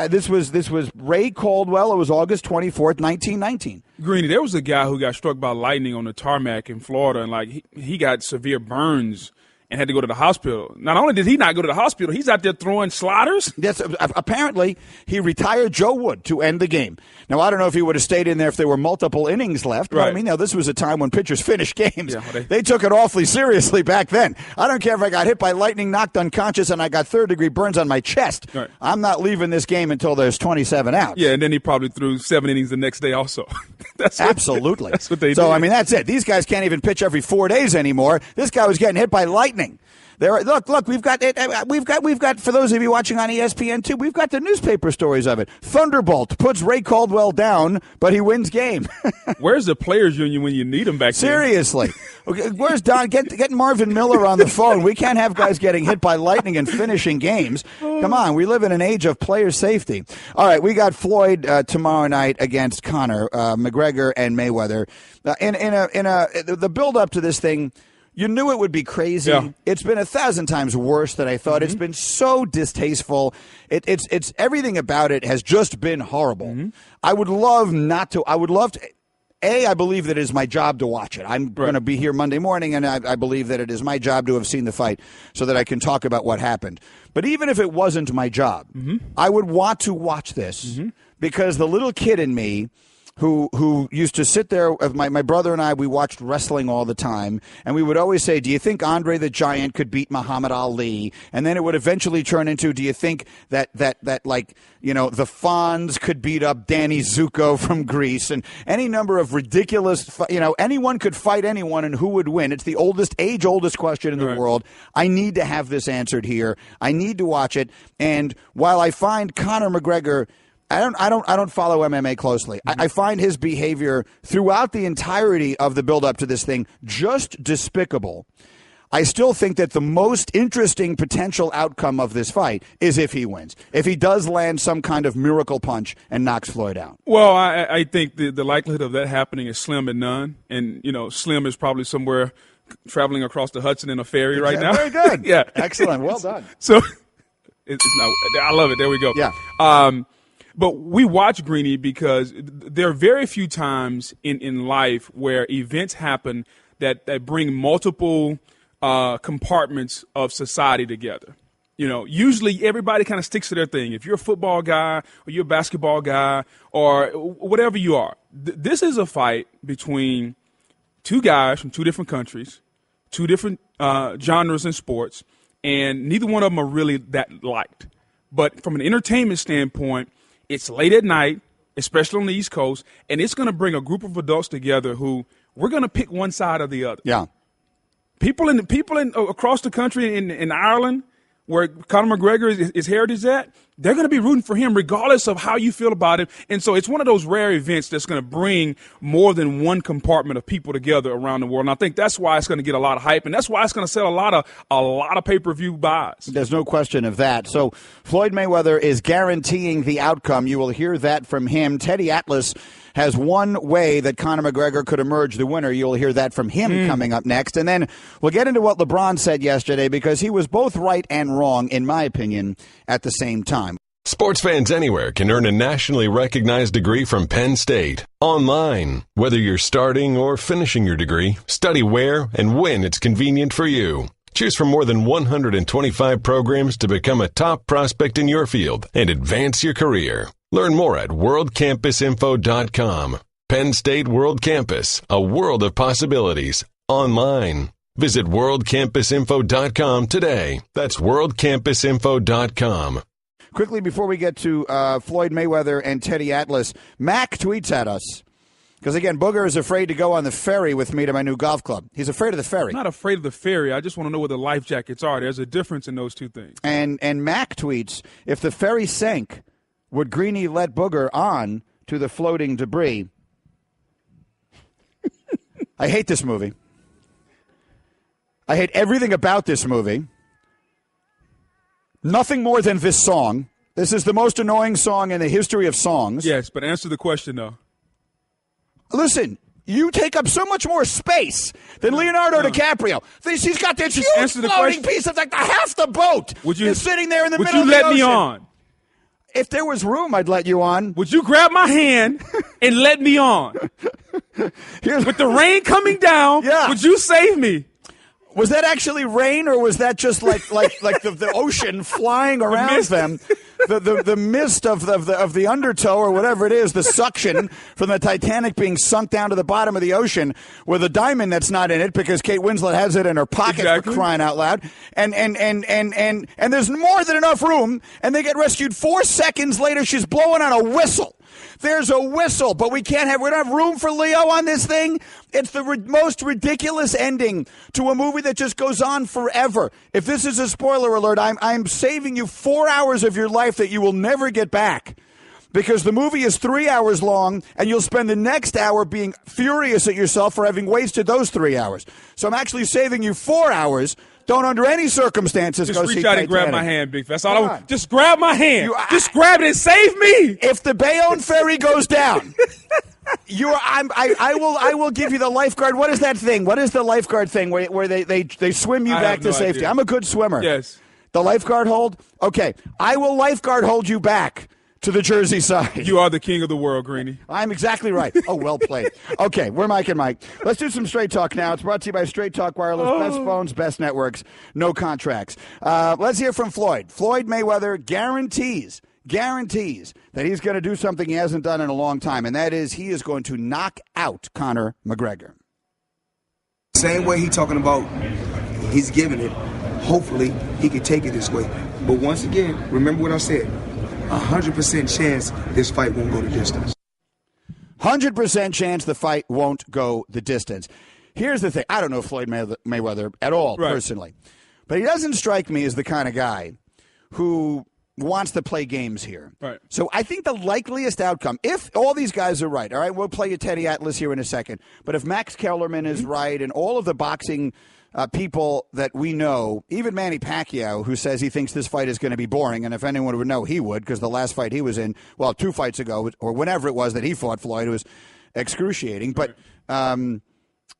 [SPEAKER 2] This was Ray Caldwell. It was August 24th, 1919.
[SPEAKER 3] Greeny, there was a guy who got struck by lightning on the tarmac in Florida, and he got severe burns and had to go to the hospital. Not only did he not go to the hospital, he's out there throwing sliders.
[SPEAKER 2] Yes, apparently he retired Joe Wood to end the game. Now, I don't know if he would have stayed in there if there were multiple innings left. But
[SPEAKER 3] right.
[SPEAKER 2] I mean, this was a time when pitchers finished games.
[SPEAKER 3] Yeah,
[SPEAKER 2] they took it awfully seriously back then. I don't care if I got hit by lightning, knocked unconscious, and I got third-degree burns on my chest.
[SPEAKER 3] Right.
[SPEAKER 2] I'm not leaving this game until there's 27 outs.
[SPEAKER 3] Yeah, and then he probably threw 7 innings the next day also.
[SPEAKER 2] Absolutely.
[SPEAKER 3] That's what they did.
[SPEAKER 2] So, I mean, that's it. These guys can't even pitch every 4 days anymore. This guy was getting hit by lightning. Look, we've got for those of you watching on ESPN too, we've got the newspaper stories of it. Thunderbolt puts Ray Caldwell down, but he wins game.
[SPEAKER 3] Where's the players union when you need them back there?
[SPEAKER 2] Seriously. Okay, where's Don? Get Marvin Miller on the phone. We can't have guys getting hit by lightning and finishing games. Come on, we live in an age of player safety. All right, we got Floyd tomorrow night against Conor, McGregor and Mayweather. The build up to this thing. You knew it would be crazy.
[SPEAKER 3] Yeah.
[SPEAKER 2] It's been 1,000 times worse than I thought. Mm-hmm. It's been so distasteful. It's everything about it has just been horrible. Mm-hmm. I would love to. I believe that it is my job to watch it. I'm going to be here Monday morning, and I believe that it is my job to have seen the fight so that I can talk about what happened. But even if it wasn't my job, I would want to watch this because the little kid in me who used to sit there with my brother and I, we watched wrestling all the time, and we would always say, do you think Andre the Giant could beat Muhammad Ali? And then it would eventually turn into, do you think that the Fonz could beat up Danny Zuko from Greece? And any number of ridiculous, anyone could fight anyone, and who would win? It's the age-oldest question in the world. I need to have this answered here. I need to watch it. And while I find Conor McGregor, I don't follow MMA closely. I find his behavior throughout the entirety of the build-up to this thing just despicable. I still think that the most interesting potential outcome of this fight is if he wins. If he does land some kind of miracle punch and knocks Floyd out.
[SPEAKER 3] Well, I think the likelihood of that happening is slim and none. And, Slim is probably somewhere traveling across the Hudson in a ferry right now.
[SPEAKER 2] Very good.
[SPEAKER 3] Yeah.
[SPEAKER 2] Excellent. Well done.
[SPEAKER 3] So I love it. There we go.
[SPEAKER 2] Yeah.
[SPEAKER 3] But we watch Greeny because there are very few times in life where events happen that bring multiple compartments of society together. Usually everybody kind of sticks to their thing. If you're a football guy or you're a basketball guy or whatever you are, this is a fight between two guys from two different countries, two different genres in sports, and neither one of them are really that liked. But from an entertainment standpoint, it's late at night, especially on the East Coast, and it's going to bring a group of adults together who we're going to pick one side or the other.
[SPEAKER 2] Yeah.
[SPEAKER 3] People across the country in Ireland, where Conor McGregor is heritage at, they're going to be rooting for him regardless of how you feel about him. And so it's one of those rare events that's going to bring more than one compartment of people together around the world. And I think that's why it's going to get a lot of hype, and that's why it's going to sell a lot of pay-per-view buys.
[SPEAKER 2] There's no question of that. So Floyd Mayweather is guaranteeing the outcome. You will hear that from him. Teddy Atlas has one way that Conor McGregor could emerge the winner. You'll hear that from him coming up next. And then we'll get into what LeBron said yesterday, because he was both right and wrong, in my opinion, at the same time.
[SPEAKER 1] Sports fans anywhere can earn a nationally recognized degree from Penn State. Online. Whether you're starting or finishing your degree, study where and when it's convenient for you. Choose from more than 125 programs to become a top prospect in your field and advance your career. Learn more at worldcampusinfo.com. Penn State World Campus, a world of possibilities. Online. Visit worldcampusinfo.com today. That's worldcampusinfo.com.
[SPEAKER 2] Quickly, before we get to Floyd Mayweather and Teddy Atlas, Mac tweets at us. Because, again, Booger is afraid to go on the ferry with me to my new golf club. He's afraid of the ferry.
[SPEAKER 3] I'm not afraid of the ferry. I just want to know where the life jackets are. There's a difference in those two things.
[SPEAKER 2] And Mac tweets, if the ferry sank, would Greeny let Booger on to the floating debris? I hate this movie. I hate everything about this movie. Nothing more than this song. This is the most annoying song in the history of songs.
[SPEAKER 3] Yes, but answer the question, though.
[SPEAKER 2] Listen, you take up so much more space than Leonardo DiCaprio. He's got this huge floating piece of like half the boat is sitting there in the middle of the ocean.
[SPEAKER 3] Would you let me on?
[SPEAKER 2] If there was room, I'd let you on.
[SPEAKER 3] Would you grab my hand and let me on? With the rain coming down, would you save me?
[SPEAKER 2] Was that actually rain, or was that just like the ocean flying around them? The mist of the undertow, or whatever it is, the suction from the Titanic being sunk down to the bottom of the ocean with a diamond that's not in it because Kate Winslet has it in her pocket, for crying out loud. And there's more than enough room, and they get rescued 4 seconds later. She's blowing on a whistle. There's a whistle, but we don't have room for Leo on this thing. It's the most ridiculous ending to a movie that just goes on forever. If this is a spoiler alert, I'm saving you 4 hours of your life that you will never get back, because the movie is 3 hours long, and you'll spend the next hour being furious at yourself for having wasted those 3 hours. So I'm actually saving you 4 hours. Don't under any circumstances
[SPEAKER 3] just
[SPEAKER 2] go see
[SPEAKER 3] reach out
[SPEAKER 2] Titanic.
[SPEAKER 3] and grab my hand, Big Fest. Just grab my hand. Just grab it and save me.
[SPEAKER 2] If the Bayonne ferry goes down, I will give you the lifeguard. What is that thing? What is the lifeguard thing where they swim you back to safety?
[SPEAKER 3] Idea.
[SPEAKER 2] I'm a good swimmer.
[SPEAKER 3] Yes.
[SPEAKER 2] The lifeguard hold? Okay. I will lifeguard hold you back to the Jersey side.
[SPEAKER 3] You are the king of the world, Greeny.
[SPEAKER 2] I'm exactly right. Oh, well played. Okay, we're Mike and Mike. Let's do some Straight Talk now. It's brought to you by Straight Talk Wireless. Best phones, best networks, no contracts. Let's hear from Floyd. Floyd Mayweather guarantees that he's going to do something he hasn't done in a long time, and that is he is going to knock out Conor McGregor.
[SPEAKER 10] Same way he's talking about he's giving it. Hopefully, he can take it this way. But once again, remember what I said. 100% chance this fight won't go the distance.
[SPEAKER 2] 100% chance the fight won't go the distance. Here's the thing. I don't know Floyd Mayweather at all, personally. But he doesn't strike me as the kind of guy who wants to play games here.
[SPEAKER 3] Right.
[SPEAKER 2] So I think the likeliest outcome, if all these guys are right, all right, we'll play you Teddy Atlas here in a second, but if Max Kellerman is right and all of the boxing people that we know, even Manny Pacquiao, who says he thinks this fight is going to be boring, and if anyone would know, he would, because the last fight he was in, 2 fights ago, or whenever it was that he fought Floyd, it was excruciating. But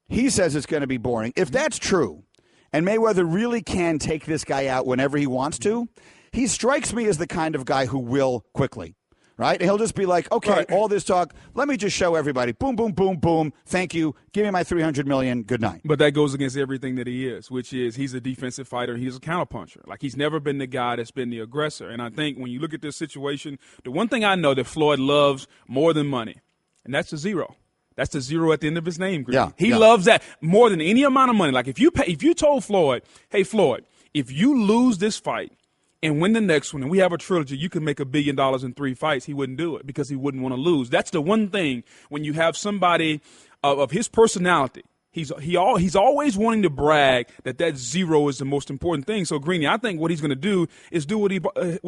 [SPEAKER 2] he says it's going to be boring. If that's true, and Mayweather really can take this guy out whenever he wants to, he strikes me as the kind of guy who will quickly. Right? He'll just be like, okay, all this talk, let me just show everybody. Boom, boom, boom, boom. Thank you. Give me my $300 million. Good night.
[SPEAKER 3] But that goes against everything that he is, which is he's a defensive fighter. He's a counterpuncher. Like, he's never been the guy that's been the aggressor. And I think when you look at this situation, the one thing I know that Floyd loves more than money, and that's the zero. That's the zero at the end of his name.
[SPEAKER 2] Yeah,
[SPEAKER 3] he loves that more than any amount of money. Like, if you told Floyd, hey, Floyd, if you lose this fight, and win the next one, and we have a trilogy, you can make $1 billion in 3 fights, he wouldn't do it because he wouldn't want to lose. That's the one thing when you have somebody of his personality. He's always wanting to brag that zero is the most important thing. So, Greeny, I think what he's going to do is do what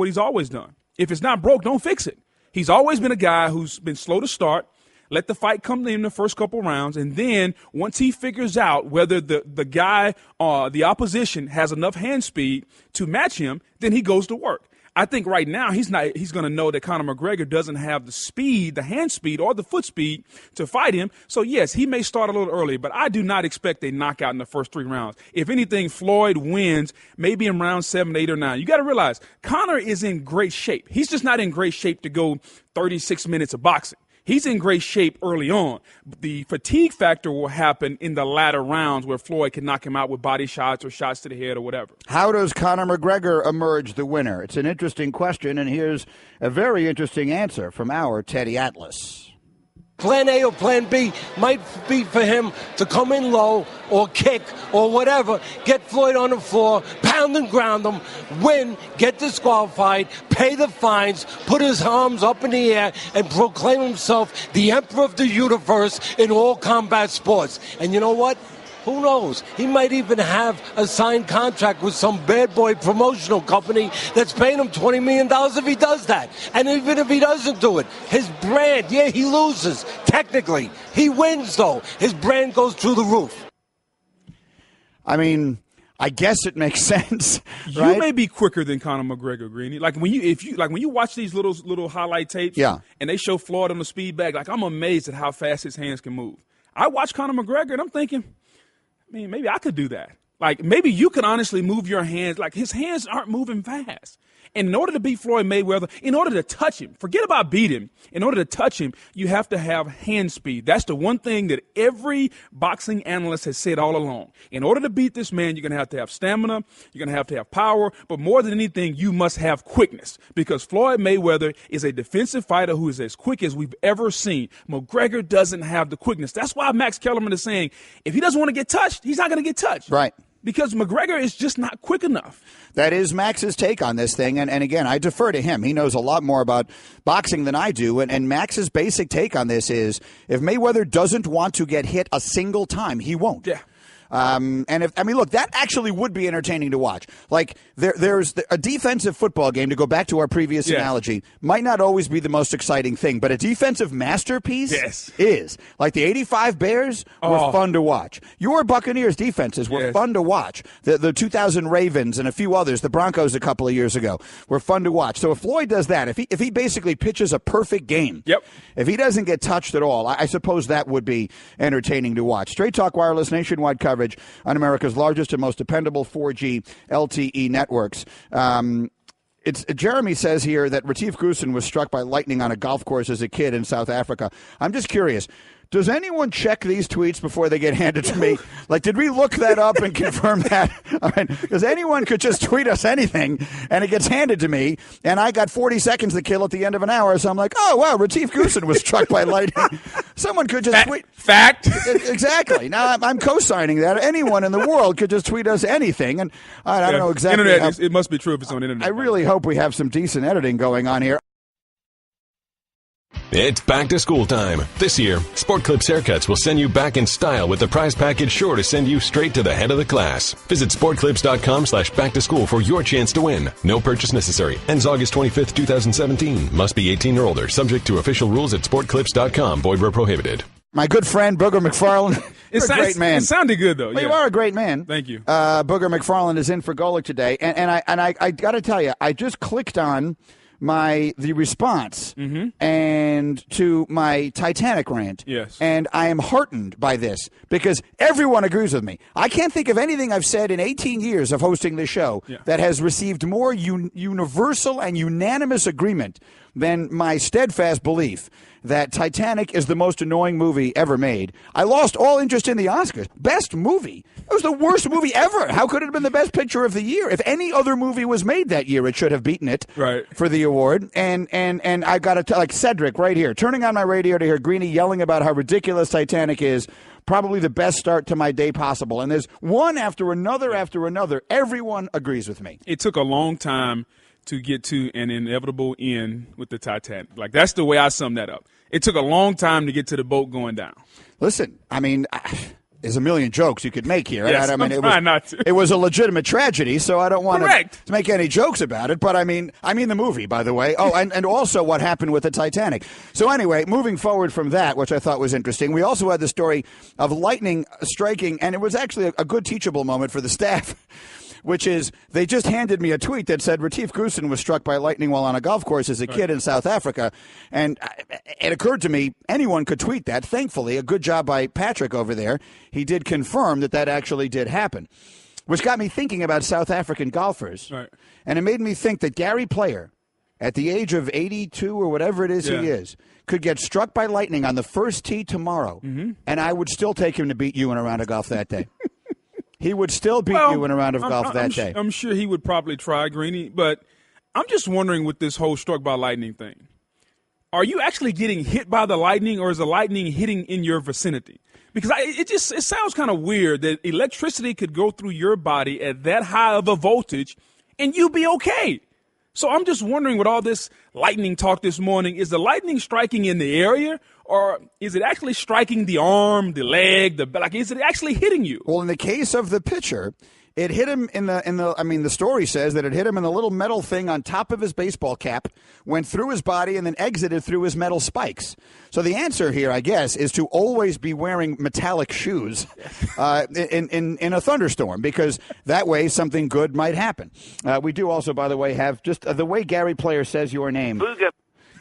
[SPEAKER 3] he's always done. If it's not broke, don't fix it. He's always been a guy who's been slow to start. Let the fight come in the first couple rounds, and then once he figures out whether the guy, the opposition, has enough hand speed to match him, then he goes to work. I think right now he's going to know that Conor McGregor doesn't have the speed, the hand speed, or the foot speed to fight him. So, yes, he may start a little early, but I do not expect a knockout in the first 3 rounds. If anything, Floyd wins maybe in round 7, 8, or 9. You got to realize Conor is in great shape. He's just not in great shape to go 36 minutes of boxing. He's in great shape early on. The fatigue factor will happen in the latter rounds where Floyd can knock him out with body shots or shots to the head or whatever.
[SPEAKER 2] How does Conor McGregor emerge the winner? It's an interesting question, and here's a very interesting answer from our Teddy Atlas.
[SPEAKER 11] Plan A or Plan B might be for him to come in low or kick or whatever, get Floyd on the floor, pound and ground him, win, get disqualified, pay the fines, put his arms up in the air, and proclaim himself the emperor of the universe in all combat sports. And you know what? Who knows? He might even have a signed contract with some bad boy promotional company that's paying him $20 million if he does that. And even if he doesn't do it, his brand, yeah, he loses. Technically. He wins, though. His brand goes through the roof.
[SPEAKER 2] I mean, I guess it makes sense. Right?
[SPEAKER 3] You may be quicker than Conor McGregor, Greeny. Like when you watch these little highlight tapes, and they show Floyd on the speed bag, like I'm amazed at how fast his hands can move. I watch Conor McGregor and I'm thinking, man, maybe I could do that. Like, maybe you can honestly move your hands. Like, his hands aren't moving fast. And in order to beat Floyd Mayweather, in order to touch him, forget about beat him. In order to touch him, you have to have hand speed. That's the one thing that every boxing analyst has said all along. In order to beat this man, you're going to have stamina. You're going to have power. But more than anything, you must have quickness. Because Floyd Mayweather is a defensive fighter who is as quick as we've ever seen. McGregor doesn't have the quickness. That's why Max Kellerman is saying if he doesn't want to get touched, he's not going to get touched.
[SPEAKER 2] Right.
[SPEAKER 3] Because McGregor is just not quick enough.
[SPEAKER 2] That is Max's take on this thing. And again, I defer to him. He knows a lot more about boxing than I do. And Max's basic take on this is if Mayweather doesn't want to get hit a single time, he won't.
[SPEAKER 3] Yeah.
[SPEAKER 2] Look, that actually would be entertaining to watch. Like, there's a defensive football game, to go back to our previous analogy, might not always be the most exciting thing, but a defensive masterpiece is. Like, the 85 Bears were fun to watch. Your Buccaneers defenses were fun to watch. The 2000 Ravens and a few others, the Broncos a couple of years ago, were fun to watch. So if Floyd does that, if he basically pitches a perfect game, if he doesn't get touched at all, I suppose that would be entertaining to watch. Straight Talk Wireless nationwide coverage on America's largest and most dependable 4G LTE networks. Jeremy says here that Retief Goosen was struck by lightning on a golf course as a kid in South Africa. I'm just curious. Does anyone check these tweets before they get handed to me? Like, did we look that up and confirm that? I mean, because anyone could just tweet us anything, and it gets handed to me, and I got 40 seconds to kill at the end of an hour, so I'm like, oh, wow, Retief Goosen was struck by lightning. Someone could just tweet.
[SPEAKER 3] Fact.
[SPEAKER 2] Exactly. Now, I'm co-signing that. Anyone in the world could just tweet us anything, and I don't know exactly.
[SPEAKER 3] Internet, it must be true if it's on the internet.
[SPEAKER 2] I really hope we have some decent editing going on here.
[SPEAKER 1] It's back to school time. This year, Sport Clips Haircuts will send you back in style with the prize package sure to send you straight to the head of the class. Visit sportclips.com/back-to-school for your chance to win. No purchase necessary. Ends August 25th, 2017. Must be 18 or older. Subject to official rules at sportclips.com. Void where prohibited.
[SPEAKER 2] My good friend, Booger McFarland. You're a great man.
[SPEAKER 3] It sounded good, though.
[SPEAKER 2] Well, you are a great man.
[SPEAKER 3] Thank you.
[SPEAKER 2] Booger McFarland is in for Golick today. And I got to tell you, I just clicked on the response and to my Titanic rant.
[SPEAKER 3] Yes.
[SPEAKER 2] And I am heartened by this because everyone agrees with me. I can't think of anything I've said in 18 years of hosting this show that has received more universal and unanimous agreement than my steadfast belief that Titanic is the most annoying movie ever made. I lost all interest in the Oscars. Best movie. It was the worst movie ever. How could it have been the best picture of the year? If any other movie was made that year, it should have beaten it for the award. And I got to tell, like Cedric right here, turning on my radio to hear Greeny yelling about how ridiculous Titanic is, probably the best start to my day possible. And there's one after another after another. Everyone agrees with me.
[SPEAKER 3] It took a long time to get to an inevitable end with the Titanic. Like, that's the way I sum that up. It took a long time to get to the boat going down.
[SPEAKER 2] Listen, I mean, there's a million jokes you could make here.
[SPEAKER 3] Yes,
[SPEAKER 2] I mean,
[SPEAKER 3] it
[SPEAKER 2] was a legitimate tragedy, so I don't want
[SPEAKER 3] to
[SPEAKER 2] make any jokes about it. But I mean the movie, by the way. Oh, and also what happened with the Titanic. So anyway, moving forward from that, which I thought was interesting, we also had the story of lightning striking, and it was actually a good teachable moment for the staff. Which is, they just handed me a tweet that said Retief Goosen was struck by lightning while on a golf course as a kid in South Africa. And it occurred to me, anyone could tweet that. Thankfully, a good job by Patrick over there. He did confirm that actually did happen, which got me thinking about South African golfers.
[SPEAKER 3] Right.
[SPEAKER 2] And it made me think that Gary Player, at the age of 82 or whatever it is he is, could get struck by lightning on the first tee tomorrow, and I would still take him to beat you in a round of golf that day. He would still beat you in a round of golf that day.
[SPEAKER 3] I'm sure he would probably try, Greeny, but I'm just wondering with this whole struck by lightning thing. Are you actually getting hit by the lightning, or is the lightning hitting in your vicinity? Because it sounds kind of weird that electricity could go through your body at that high of a voltage and you be okay. So I'm just wondering, with all this lightning talk this morning, is the lightning striking in the area, or is it actually striking the arm, the leg, is it actually hitting you?
[SPEAKER 2] Well, in the case of the pitcher, it hit him the story says that it hit him in the little metal thing on top of his baseball cap, went through his body, and then exited through his metal spikes. So the answer here, I guess, is to always be wearing metallic shoes in a thunderstorm, because that way something good might happen. We do also, by the way, have just the way Gary Player says your name.
[SPEAKER 12] Booga.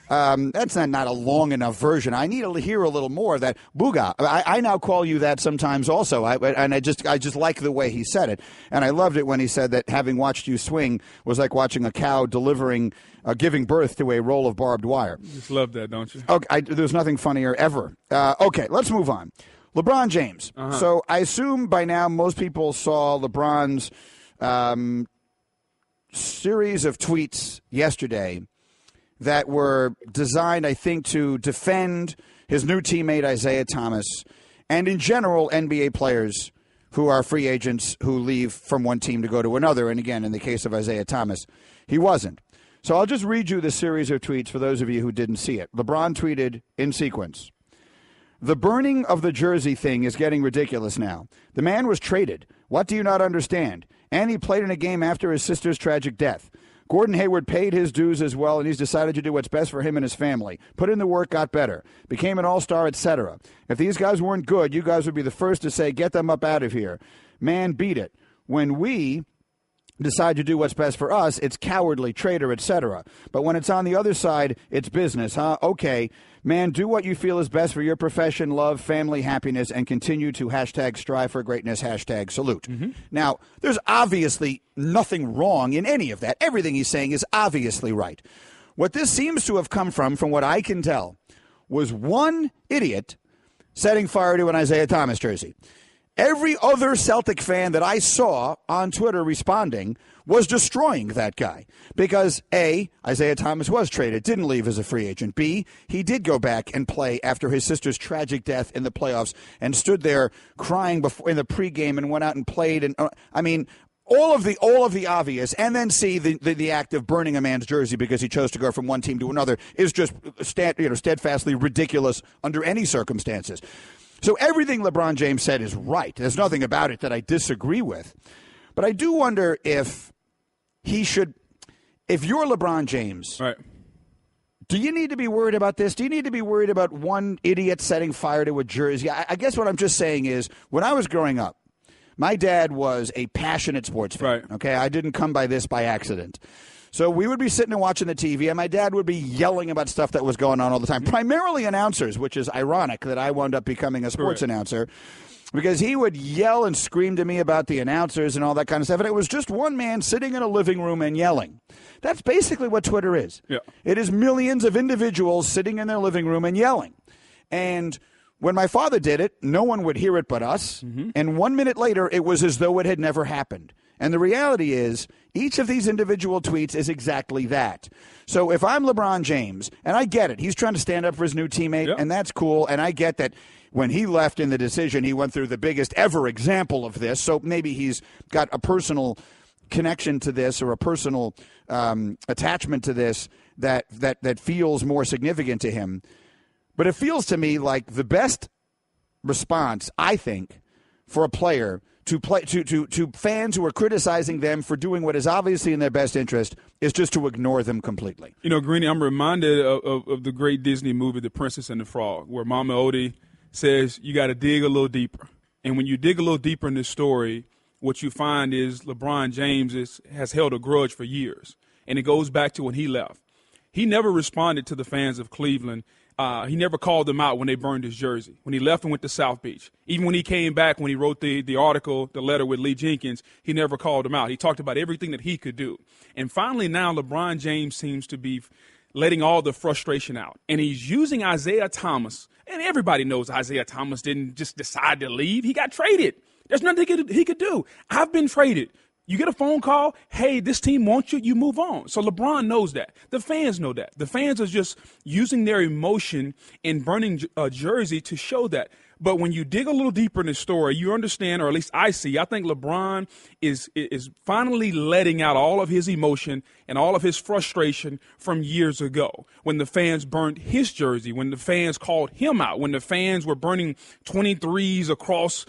[SPEAKER 2] That's not a long enough version. I need to hear a little more of that. Booga. I now call you that sometimes also. I just like the way he said it. And I loved it when he said that having watched you swing was like watching a cow giving birth to a roll of barbed wire.
[SPEAKER 3] You just love that, don't you?
[SPEAKER 2] Okay, there's nothing funnier ever. Okay, let's move on. LeBron James. So I assume by now most people saw LeBron's series of tweets yesterday that were designed, I think, to defend his new teammate Isaiah Thomas and, in general, NBA players who are free agents who leave from one team to go to another. And, again, in the case of Isaiah Thomas, he wasn't. So I'll just read you the series of tweets for those of you who didn't see it. LeBron tweeted in sequence, "The burning of the jersey thing is getting ridiculous now. The man was traded. What do you not understand? And he played in a game after his sister's tragic death. Gordon Hayward paid his dues as well, and he's decided to do what's best for him and his family. Put in the work, got better, became an all-star, etc. If these guys weren't good, you guys would be the first to say, get them up out of here. Man, beat it. When we decide to do what's best for us, it's cowardly, traitor, etc. But when it's on the other side, it's business, huh? Okay, man, do what you feel is best for your profession, love, family, happiness, and continue to #strive for greatness, #salute. Now, there's obviously nothing wrong in any of that. Everything he's saying is obviously right. What this seems to have come from what I can tell, was one idiot setting fire to an Isaiah Thomas jersey. Every other Celtic fan that I saw on Twitter responding was destroying that guy because, A, Isaiah Thomas was traded, didn't leave as a free agent. B, he did go back and play after his sister's tragic death in the playoffs and stood there crying in the pregame and went out and played. And all of the obvious, and then see the act of burning a man's jersey because he chose to go from one team to another is just steadfastly ridiculous under any circumstances. So everything LeBron James said is right. There's nothing about it that I disagree with. But I do wonder if he should, if you're LeBron James,
[SPEAKER 3] right,
[SPEAKER 2] do you need to be worried about this? Do you need to be worried about one idiot setting fire to a jersey? I guess what I'm just saying is, when I was growing up, my dad was a passionate sports fan.
[SPEAKER 3] Right.
[SPEAKER 2] Okay, I didn't come by this by accident. So we would be sitting and watching the TV, and my dad would be yelling about stuff that was going on all the time, primarily announcers, which is ironic that I wound up becoming a sports announcer, because he would yell and scream to me about the announcers and all that kind of stuff, and it was just one man sitting in a living room and yelling. That's basically what Twitter is.
[SPEAKER 3] Yeah.
[SPEAKER 2] It is millions of individuals sitting in their living room and yelling. And when my father did it, no one would hear it but us, and 1 minute later, it was as though it had never happened. And the reality is, each of these individual tweets is exactly that. So if I'm LeBron James, and I get it, he's trying to stand up for his new teammate, and that's cool, and I get that when he left in the decision, he went through the biggest ever example of this, so maybe he's got a personal connection to this or a personal attachment to this that feels more significant to him. But it feels to me like the best response, I think, for a player to fans who are criticizing them for doing what is obviously in their best interest is just to ignore them completely.
[SPEAKER 3] You know, Greeny, I'm reminded of the great Disney movie, The Princess and the Frog, where Mama Odie says you got to dig a little deeper. And when you dig a little deeper in this story, what you find is LeBron James has held a grudge for years. And it goes back to when he left. He never responded to the fans of Cleveland. He never called them out when they burned his jersey, when he left and went to South Beach. Even when he came back, when he wrote the article, the letter with Lee Jenkins, he never called them out. He talked about everything that he could do. And finally now LeBron James seems to be letting all the frustration out. And he's using Isaiah Thomas. And everybody knows Isaiah Thomas didn't just decide to leave. He got traded. There's nothing he could do. I've been traded. You get a phone call, hey, this team wants you, you move on. So LeBron knows that. The fans know that. The fans are just using their emotion in burning a jersey to show that. But when you dig a little deeper in the story, you understand, or at least I think LeBron is finally letting out all of his emotion and all of his frustration from years ago when the fans burned his jersey, when the fans called him out, when the fans were burning 23s across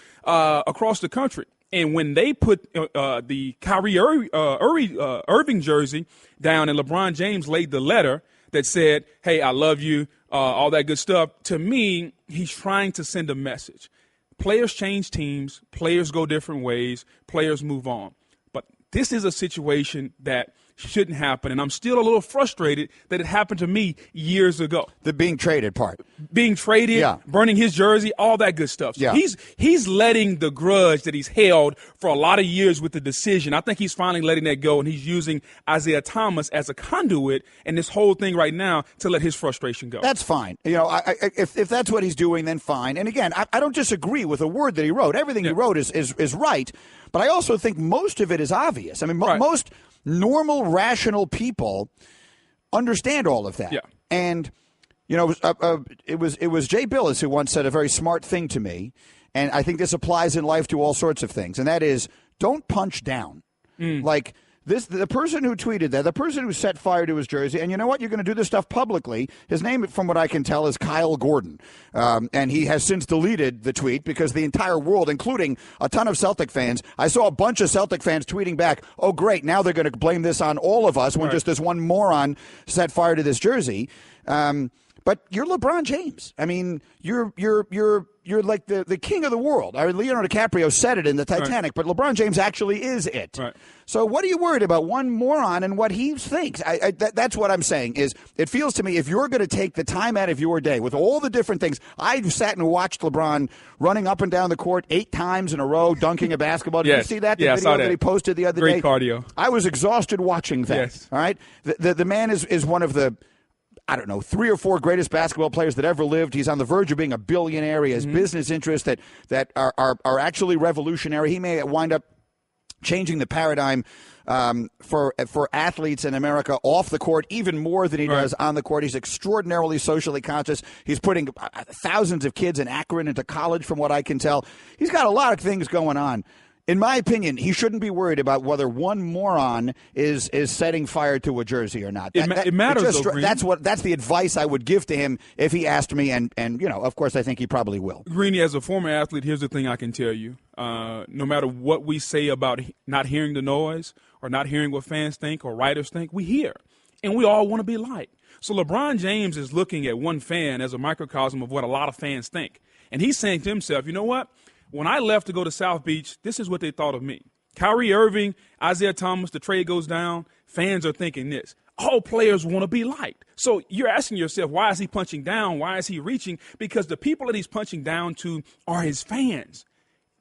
[SPEAKER 3] the country. And when they put the Kyrie Irving jersey down and LeBron James laid the letter that said, hey, I love you, all that good stuff, to me, he's trying to send a message. Players change teams. Players go different ways. Players move on. But this is a situation that shouldn't happen, and I'm still a little frustrated that it happened to me years ago.
[SPEAKER 2] The being traded part.
[SPEAKER 3] Being traded, burning his jersey, all that good stuff. So he's letting the grudge that he's held for a lot of years with the decision. I think he's finally letting that go, and he's using Isaiah Thomas as a conduit and this whole thing right now to let his frustration go.
[SPEAKER 2] That's fine. You know, if that's what he's doing, then fine. And again, I don't disagree with a word that he wrote. Everything he wrote is right, but I also think most of it is obvious. I mean, most normal, rational people understand all of that.
[SPEAKER 3] Yeah.
[SPEAKER 2] And, you know, it was Jay Billis who once said a very smart thing to me, and I think this applies in life to all sorts of things, and that is don't punch down. Like, the person who tweeted that, the person who set fire to his jersey, and you know what? You're going to do this stuff publicly. His name, from what I can tell, is Kyle Gordon. And he has since deleted the tweet because the entire world, including a ton of Celtic fans, I saw a bunch of Celtic fans tweeting back, oh, great, now they're going to blame this on all of us when just this one moron set fire to this jersey. But you're LeBron James. I mean, you're like the king of the world. Leonardo DiCaprio said it in the Titanic, but LeBron James actually is it.
[SPEAKER 3] Right.
[SPEAKER 2] So what are you worried about? One moron and what he thinks. That's what I'm saying is it feels to me if you're going to take the time out of your day with all the different things. I sat and watched LeBron running up and down the court 8 times in a row, dunking a basketball. Did you see that? The video
[SPEAKER 3] I saw
[SPEAKER 2] that he posted the other day?
[SPEAKER 3] Great cardio.
[SPEAKER 2] I was exhausted watching that.
[SPEAKER 3] Yes.
[SPEAKER 2] All right. The man is one of the, I don't know, 3 or 4 greatest basketball players that ever lived. He's on the verge of being a billionaire. He has business interests that are actually revolutionary. He may wind up changing the paradigm for athletes in America off the court even more than he does on the court. He's extraordinarily socially conscious. He's putting thousands of kids in Akron into college, from what I can tell. He's got a lot of things going on. In my opinion, he shouldn't be worried about whether one moron is setting fire to a jersey or not.
[SPEAKER 3] It matters, though,
[SPEAKER 2] that's the advice I would give to him if he asked me, and of course, I think he probably will.
[SPEAKER 3] Greeny, as a former athlete, here's the thing I can tell you. No matter what we say about not hearing the noise or not hearing what fans think or writers think, we hear. And we all want to be liked. So LeBron James is looking at one fan as a microcosm of what a lot of fans think. And he's saying to himself, you know what? When I left to go to South Beach, this is what they thought of me. Kyrie Irving, Isaiah Thomas, the trade goes down. Fans are thinking this. All players want to be liked. So you're asking yourself, why is he punching down? Why is he reaching? Because the people that he's punching down to are his fans,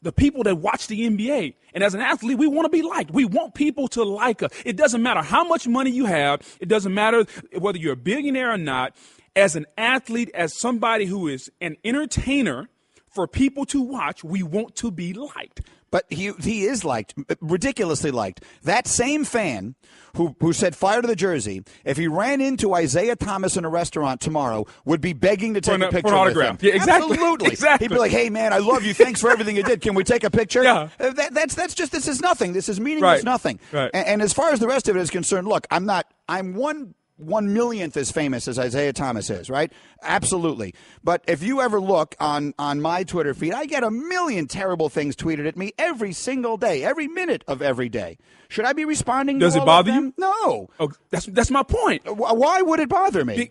[SPEAKER 3] the people that watch the NBA. And as an athlete, we want to be liked. We want people to like us. It doesn't matter how much money you have. It doesn't matter whether you're a billionaire or not. As an athlete, as somebody who is an entertainer, for people to watch, we want to be liked.
[SPEAKER 2] But he is liked, ridiculously liked. That same fan who said fire to the jersey, if he ran into Isaiah Thomas in a restaurant tomorrow, would be begging to take a picture
[SPEAKER 3] for an autograph.
[SPEAKER 2] with him.
[SPEAKER 3] Yeah, exactly.
[SPEAKER 2] Absolutely.
[SPEAKER 3] Exactly.
[SPEAKER 2] He'd be like, hey, man, I love you. Thanks for everything you did. Can we take a picture?
[SPEAKER 3] Yeah.
[SPEAKER 2] That's just, this is nothing. This is meaningless nothing.
[SPEAKER 3] Right.
[SPEAKER 2] And as far as the rest of it is concerned, look, I'm 1/millionth as famous as Isaiah Thomas is, right? Absolutely. But if you ever look on my Twitter feed, I get a million terrible things tweeted at me every single day, every minute of every day. Should I be responding to all of them?
[SPEAKER 3] Does it bother you?
[SPEAKER 2] No.
[SPEAKER 3] Oh, that's my point.
[SPEAKER 2] Why would it bother me?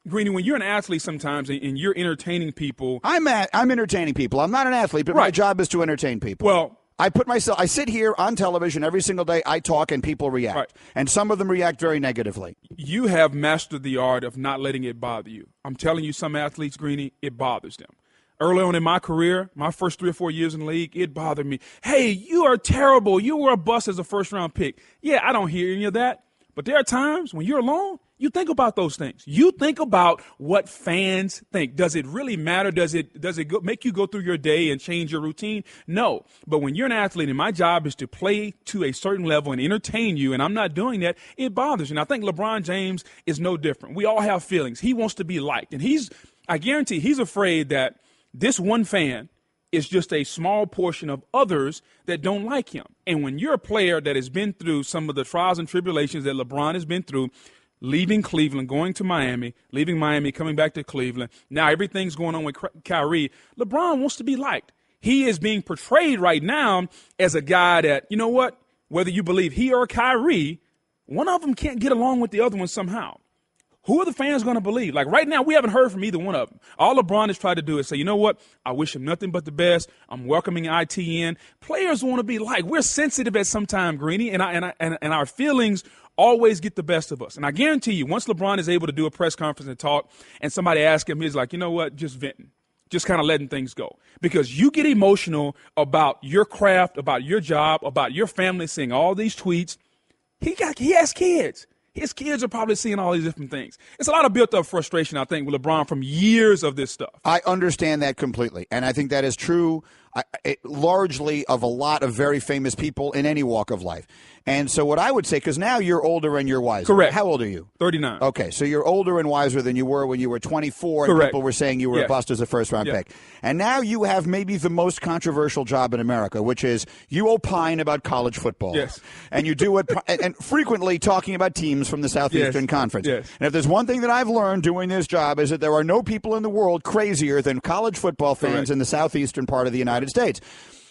[SPEAKER 3] Greeny, when you're an athlete sometimes and you're entertaining people.
[SPEAKER 2] I'm entertaining people. I'm not an athlete, but my job is to entertain people.
[SPEAKER 3] Well,
[SPEAKER 2] I sit here on television every single day. I talk and people react.
[SPEAKER 3] Right.
[SPEAKER 2] And some of them react very negatively.
[SPEAKER 3] You have mastered the art of not letting it bother you. I'm telling you, some athletes, Greeny, it bothers them. Early on in my career, my first 3 or 4 years in the league, it bothered me. Hey, you are terrible. You were a bust as a first-round pick. Yeah, I don't hear any of that. But there are times when you're alone, you think about those things. You think about what fans think. Does it really matter? Does it make you go through your day and change your routine? No. But when you're an athlete and my job is to play to a certain level and entertain you, and I'm not doing that, it bothers you. And I think LeBron James is no different. We all have feelings. He wants to be liked. And I guarantee he's afraid that this one fan is just a small portion of others that don't like him. And when you're a player that has been through some of the trials and tribulations that LeBron has been through, leaving Cleveland, going to Miami, leaving Miami, coming back to Cleveland, now everything's going on with Kyrie, LeBron wants to be liked. He is being portrayed right now as a guy that, you know what, whether you believe he or Kyrie, one of them can't get along with the other one somehow. Who are the fans going to believe? Like right now, we haven't heard from either one of them. All LeBron has tried to do is say, you know what? I wish him nothing but the best. I'm welcoming ITN. Players want to be liked. We're sensitive at some time, Greeny, and our feelings always get the best of us. And I guarantee you, once LeBron is able to do a press conference and talk, and somebody asks him, he's like, you know what? Just venting. Just kind of letting things go. Because you get emotional about your craft, about your job, about your family, seeing all these tweets. He has kids. His kids are probably seeing all these different things. It's a lot of built-up frustration, I think, with LeBron from years of this stuff.
[SPEAKER 2] I understand that completely, and I think that is true largely of a lot of very famous people in any walk of life. And so what I would say, because now you're older and you're wiser.
[SPEAKER 3] Correct.
[SPEAKER 2] How old are you?
[SPEAKER 3] 39.
[SPEAKER 2] Okay, so you're older and wiser than you were when you were 24 and
[SPEAKER 3] Correct.
[SPEAKER 2] people were saying you were a bust as a first-round pick. And now you have maybe the most controversial job in America, which is you opine about college football.
[SPEAKER 3] Yes.
[SPEAKER 2] And you do it and frequently talking about teams from the Southeastern Conference.
[SPEAKER 3] Yes.
[SPEAKER 2] And if there's one thing that I've learned doing this job is that there are no people in the world crazier than college football fans
[SPEAKER 3] Correct.
[SPEAKER 2] in the southeastern part of the United States.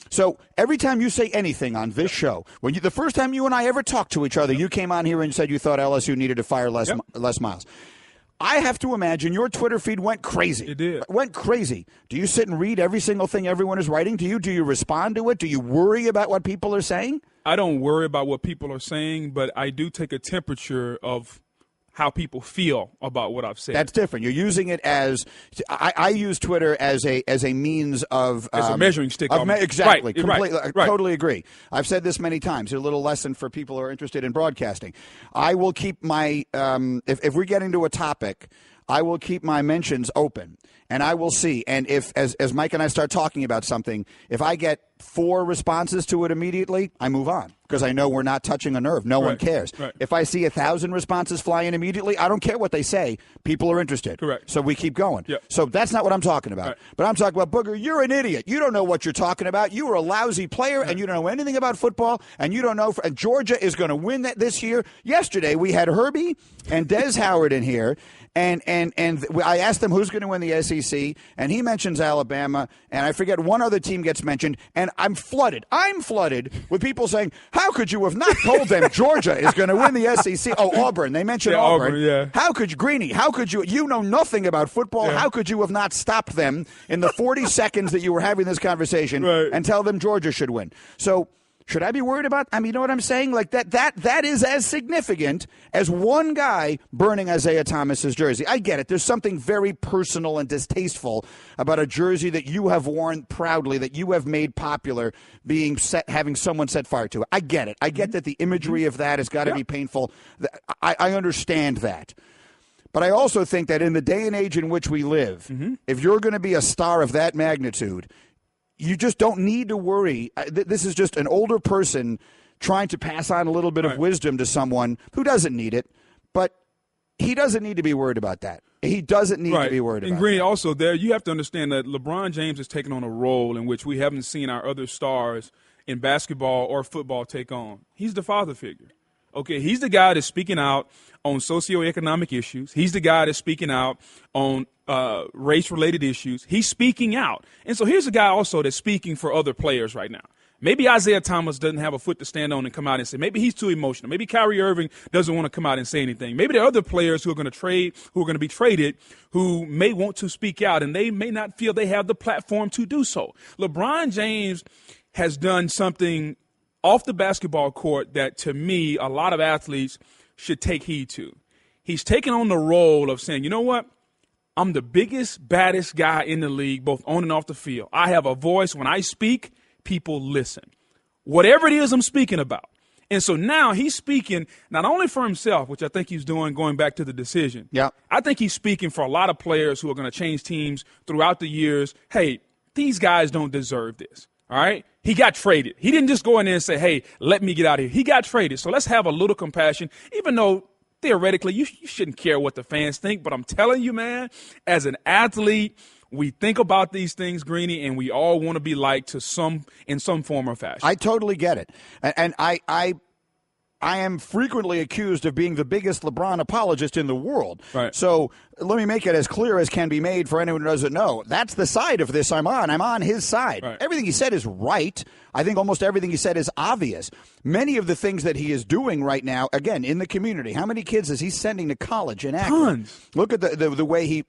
[SPEAKER 2] So every time you say anything on this show, the first time you and I ever talked to each other, you came on here and said you thought LSU needed to fire Les Miles. I have to imagine your Twitter feed went crazy.
[SPEAKER 3] It did.
[SPEAKER 2] Went crazy. Do you sit and read every single thing everyone is writing to you? Do you respond to it? Do you worry about what people are saying?
[SPEAKER 3] I don't worry about what people are saying, but I do take a temperature of how people feel about what I've said.
[SPEAKER 2] That's different. You're using it as I use Twitter as a means of
[SPEAKER 3] as a measuring stick.
[SPEAKER 2] Exactly.
[SPEAKER 3] Right,
[SPEAKER 2] Completely.
[SPEAKER 3] right.
[SPEAKER 2] I totally agree. I've said this many times. A little lesson for people who are interested in broadcasting. I will keep my if we get into a topic, I will keep my mentions open, and I will see. And if as Mike and I start talking about something, if I get 4 responses to it immediately, I move on. because I know we're not touching a nerve. No one cares.
[SPEAKER 3] Right.
[SPEAKER 2] If I see 1,000 responses fly in immediately, I don't care what they say. People are interested.
[SPEAKER 3] Correct.
[SPEAKER 2] So we keep going.
[SPEAKER 3] Yep.
[SPEAKER 2] So that's not what I'm talking about.
[SPEAKER 3] Right.
[SPEAKER 2] But I'm talking about, Booger, you're an idiot. You don't know what you're talking about. You are a lousy player, and you don't know anything about football, and you don't know. And Georgia is going to win that this year. Yesterday, we had Herbie and Des Howard in here, and I asked them who's going to win the SEC, and he mentions Alabama, and I forget one other team gets mentioned, and I'm flooded with people saying, how could you have not told them Georgia is going to win the SEC? Oh, Auburn. They mentioned Auburn.
[SPEAKER 3] Yeah.
[SPEAKER 2] How could you, Greeny, how could you know nothing about football.
[SPEAKER 3] Yeah.
[SPEAKER 2] How could you have not stopped them in the 40 seconds that you were having this conversation and tell them Georgia should win? So should I be worried about? I mean, you know what I'm saying? Like that is as significant as one guy burning Isaiah Thomas's jersey. I get it. There's something very personal and distasteful about a jersey that you have worn proudly, that you have made popular, having someone set fire to it. I get it. I get that the imagery of that has got to be painful. I understand that. But I also think that in the day and age in which we live, if you're going to be a star of that magnitude, you just don't need to worry. This is just an older person trying to pass on a little bit of wisdom to someone who doesn't need it, but he doesn't need to be worried about that. He doesn't need to be worried about it.
[SPEAKER 3] And Green, also there, you have to understand that LeBron James has taken on a role in which we haven't seen our other stars in basketball or football take on. He's the father figure. Okay, he's the guy that's speaking out on socioeconomic issues. He's the guy that's speaking out on race-related issues. He's speaking out. And so here's a guy also that's speaking for other players right now. Maybe Isaiah Thomas doesn't have a foot to stand on and come out and say, maybe he's too emotional. Maybe Kyrie Irving doesn't want to come out and say anything. Maybe there are other players who are going to be traded, who may want to speak out, and they may not feel they have the platform to do so. LeBron James has done something off the basketball court that, to me, a lot of athletes should take heed to. He's taken on the role of saying, you know what? I'm the biggest, baddest guy in the league, both on and off the field. I have a voice. When I speak, people listen. Whatever it is I'm speaking about. And so now he's speaking not only for himself, which I think he's doing going back to the decision.
[SPEAKER 2] Yeah.
[SPEAKER 3] I think he's speaking for a lot of players who are going to change teams throughout the years. Hey, these guys don't deserve this. All right? He got traded. He didn't just go in there and say, hey, let me get out of here. He got traded. So let's have a little compassion, even though theoretically you shouldn't care what the fans think. But I'm telling you, man, as an athlete, we think about these things, Greeny, and we all want to be liked in some form or fashion.
[SPEAKER 2] I totally get it. And I am frequently accused of being the biggest LeBron apologist in the world.
[SPEAKER 3] Right.
[SPEAKER 2] So let me make it as clear as can be made for anyone who doesn't know. That's the side of this I'm on. I'm on his side.
[SPEAKER 3] Right.
[SPEAKER 2] Everything he said is right. I think almost everything he said is obvious. Many of the things that he is doing right now, again, in the community, how many kids is he sending to college in Akron?
[SPEAKER 3] Tons.
[SPEAKER 2] Look at the way he,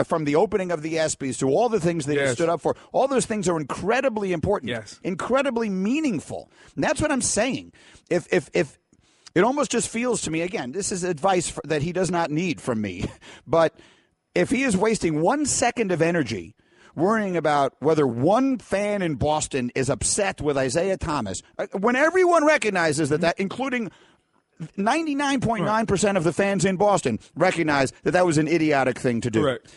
[SPEAKER 2] from the opening of the ESPYs to all the things that he stood up for, all those things are incredibly important, incredibly meaningful. And that's what I'm saying. If it almost just feels to me, again, this is advice that he does not need from me, but if he is wasting 1 second of energy worrying about whether one fan in Boston is upset with Isaiah Thomas, when everyone recognizes that, including 99.9% of the fans in Boston recognize that was an idiotic thing to do.
[SPEAKER 3] Correct.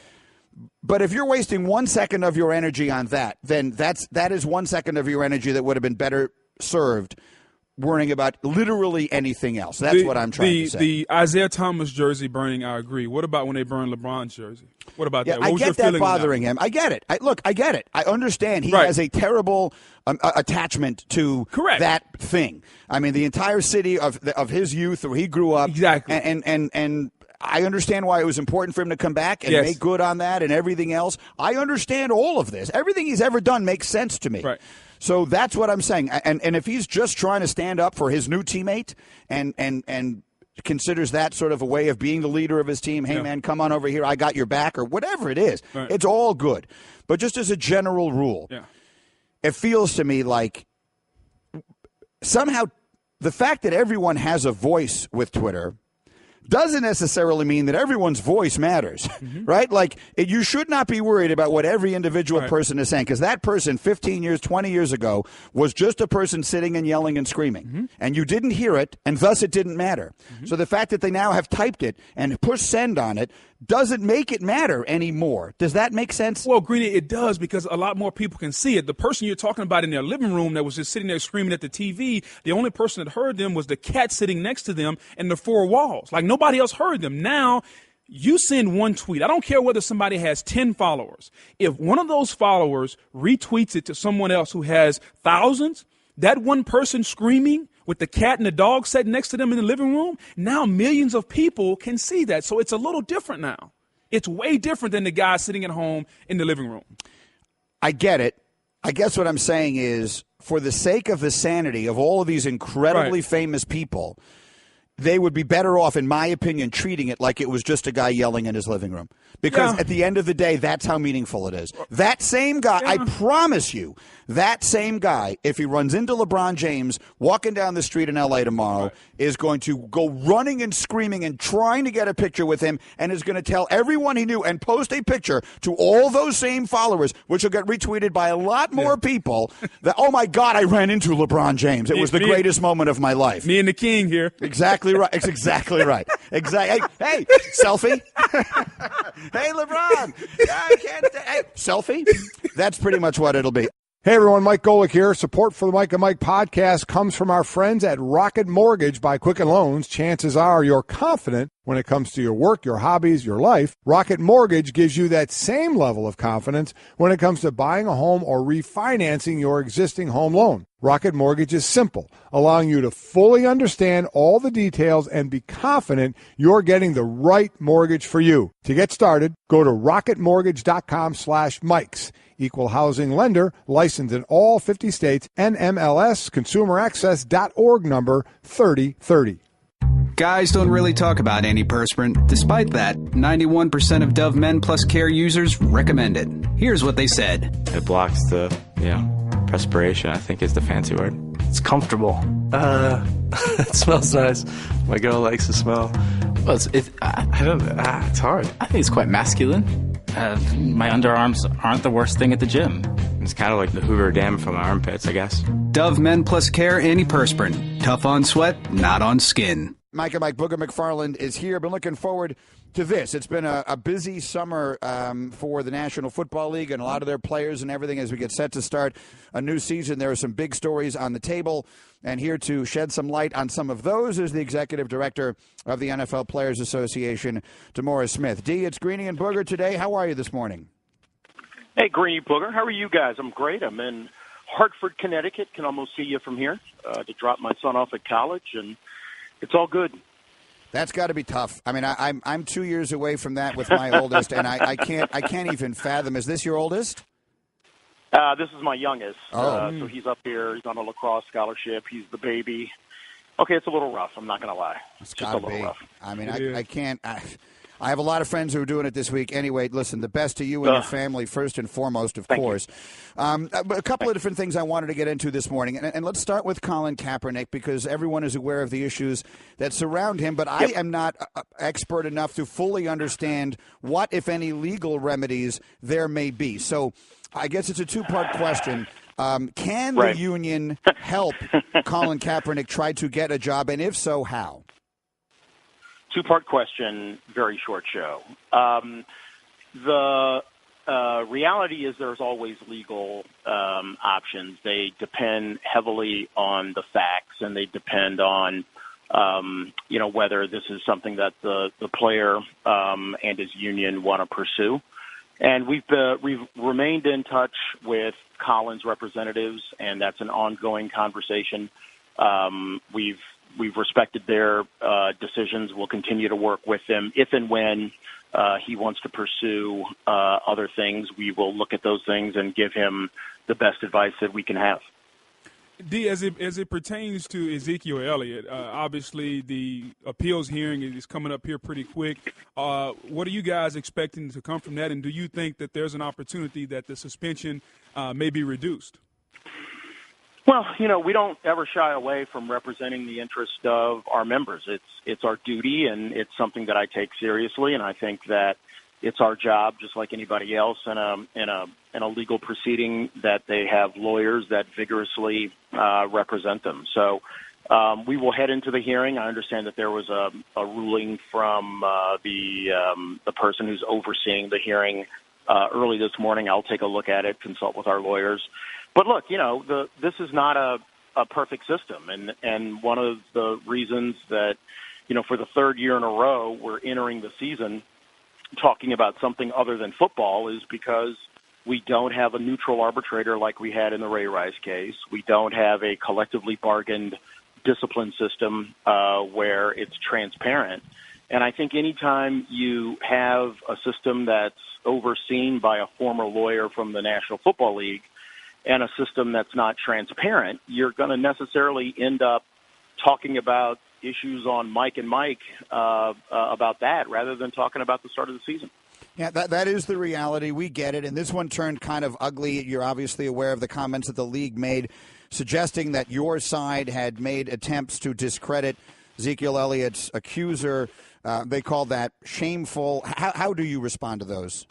[SPEAKER 2] But if you're wasting 1 second of your energy on that, then that is 1 second of your energy that would have been better served worrying about literally anything else. That's what I'm trying to say.
[SPEAKER 3] The Isaiah Thomas jersey burning, I agree. What about when they burn LeBron's jersey? What about that? What
[SPEAKER 2] I get that bothering him. I get it. I get it. I understand he has a terrible attachment to that thing. I mean, the entire city of his youth where he grew up.
[SPEAKER 3] Exactly.
[SPEAKER 2] And I understand why it was important for him to come back and make good on that and everything else. I understand all of this. Everything he's ever done makes sense to me.
[SPEAKER 3] Right.
[SPEAKER 2] So that's what I'm saying. And if he's just trying to stand up for his new teammate and considers that sort of a way of being the leader of his team, hey, man, come on over here, I got your back, or whatever it is, it's all good. But just as a general rule, it feels to me like somehow the fact that everyone has a voice with Twitter doesn't necessarily mean that everyone's voice matters, right? Like, you should not be worried about what every individual person is saying, because that person 15 years, 20 years ago was just a person sitting and yelling and screaming, and you didn't hear it, and thus it didn't matter. So the fact that they now have typed it and pushed send on it doesn't make it matter anymore. Does that make sense?
[SPEAKER 3] Well, Greeny, it does, because a lot more people can see it. The person you're talking about in their living room that was just sitting there screaming at the TV, the only person that heard them was the cat sitting next to them in the four walls. Like, nobody else heard them. Now, you send one tweet. I don't care whether somebody has 10 followers. If one of those followers retweets it to someone else who has thousands, that one person screaming with the cat and the dog sitting next to them in the living room, now millions of people can see that. So it's a little different now. It's way different than the guy sitting at home in the living room.
[SPEAKER 2] I get it. I guess what I'm saying is, for the sake of the sanity of all of these incredibly famous people, they would be better off, in my opinion, treating it like it was just a guy yelling in his living room. Because at the end of the day, that's how meaningful it is. That same guy, I promise you, that same guy, if he runs into LeBron James walking down the street in L.A. tomorrow, is going to go running and screaming and trying to get a picture with him, and is going to tell everyone he knew and post a picture to all those same followers, which will get retweeted by a lot more people, that, oh, my God, I ran into LeBron James. It was the greatest moment of my life.
[SPEAKER 3] Me and the king here.
[SPEAKER 2] Exactly right. It's exactly right. Exactly. Hey, selfie. Hey, LeBron. I can't. Hey, selfie. That's pretty much what it'll be.
[SPEAKER 5] Hey, everyone, Mike Golick here. Support for the Mike and Mike podcast comes from our friends at Rocket Mortgage by Quicken Loans. Chances are you're confident when it comes to your work, your hobbies, your life. Rocket Mortgage gives you that same level of confidence when it comes to buying a home or refinancing your existing home loan. Rocket Mortgage is simple, allowing you to fully understand all the details and be confident you're getting the right mortgage for you. To get started, go to rocketmortgage.com/Mikes. Equal housing lender, licensed in all 50 states, NMLS, consumeraccess.org number 3030.
[SPEAKER 6] Guys don't really talk about antiperspirant. Despite that, 91% of Dove Men Plus Care users recommend it. Here's what they said.
[SPEAKER 7] It blocks the, perspiration, I think is the fancy word.
[SPEAKER 8] It's comfortable. It smells nice. My girl likes the smell.
[SPEAKER 9] Well, it's hard. I think it's quite masculine. My underarms aren't the worst thing at the gym.
[SPEAKER 7] It's kind of like the Hoover Dam from my armpits, I guess.
[SPEAKER 6] Dove Men Plus Care Antiperspirant. Tough on sweat, not on skin.
[SPEAKER 2] Mike and Mike Booger McFarland is here. Been looking forward to this. It's been a busy summer for the National Football League and a lot of their players and everything as we get set to start a new season. There are some big stories on the table, and here to shed some light on some of those is the executive director of the NFL Players Association, DeMaurice Smith. D, it's Greeny and Booger today. How are you this morning?
[SPEAKER 12] Hey, Greeny Booger. How are you guys? I'm great. I'm in Hartford, Connecticut. Can almost see you from here to drop my son off at college, and it's all good.
[SPEAKER 2] That's got to be tough. I mean, I'm 2 years away from that with my oldest, and I can't even fathom. Is this your oldest?
[SPEAKER 12] This is my youngest. So he's up here. He's on a lacrosse scholarship. He's the baby. Okay, it's a little rough. I'm not going to lie.
[SPEAKER 2] It's got to be. Rough. I mean, I can't. I have a lot of friends who are doing it this week. Anyway, listen, the best to you and your family first and foremost, of course. But a couple of different things I wanted to get into this morning. And let's start with Colin Kaepernick, because everyone is aware of the issues that surround him. But I am not expert enough to fully understand what, if any, legal remedies there may be. So I guess it's a two-part question. Can the union help Colin Kaepernick try to get a job? And if so, how?
[SPEAKER 12] Two-part question, very short show. The reality is there's always legal options. They depend heavily on the facts, and they depend on, whether this is something that the player and his union want to pursue. And we've remained in touch with Colin's representatives, and that's an ongoing conversation. We've respected their decisions. We'll continue to work with them. If and when he wants to pursue other things, we will look at those things and give him the best advice that we can have.
[SPEAKER 3] D, as it pertains to Ezekiel Elliott, obviously the appeals hearing is coming up here pretty quick. What are you guys expecting to come from that, and do you think that there's an opportunity that the suspension may be reduced?
[SPEAKER 12] Well, we don't ever shy away from representing the interest of our members. It's our duty, and it's something that I take seriously, and I think that it's our job, just like anybody else in a legal proceeding, that they have lawyers that vigorously represent them. So we will head into the hearing. I understand that there was a ruling from the person who's overseeing the hearing early this morning. I'll take a look at it, consult with our lawyers. But look, this is not a perfect system, and one of the reasons that for the third year in a row we're entering the season talking about something other than football is because we don't have a neutral arbitrator like we had in the Ray Rice case. We don't have a collectively bargained discipline system where it's transparent. And I think anytime you have a system that's overseen by a former lawyer from the National Football League and a system that's not transparent, you're going to necessarily end up talking about issues on Mike and Mike about that rather than talking about the start of the season.
[SPEAKER 2] Yeah, that is the reality. We get it. And this one turned kind of ugly. You're obviously aware of the comments that the league made suggesting that your side had made attempts to discredit Ezekiel Elliott's accuser. They called that shameful. How do you respond to those?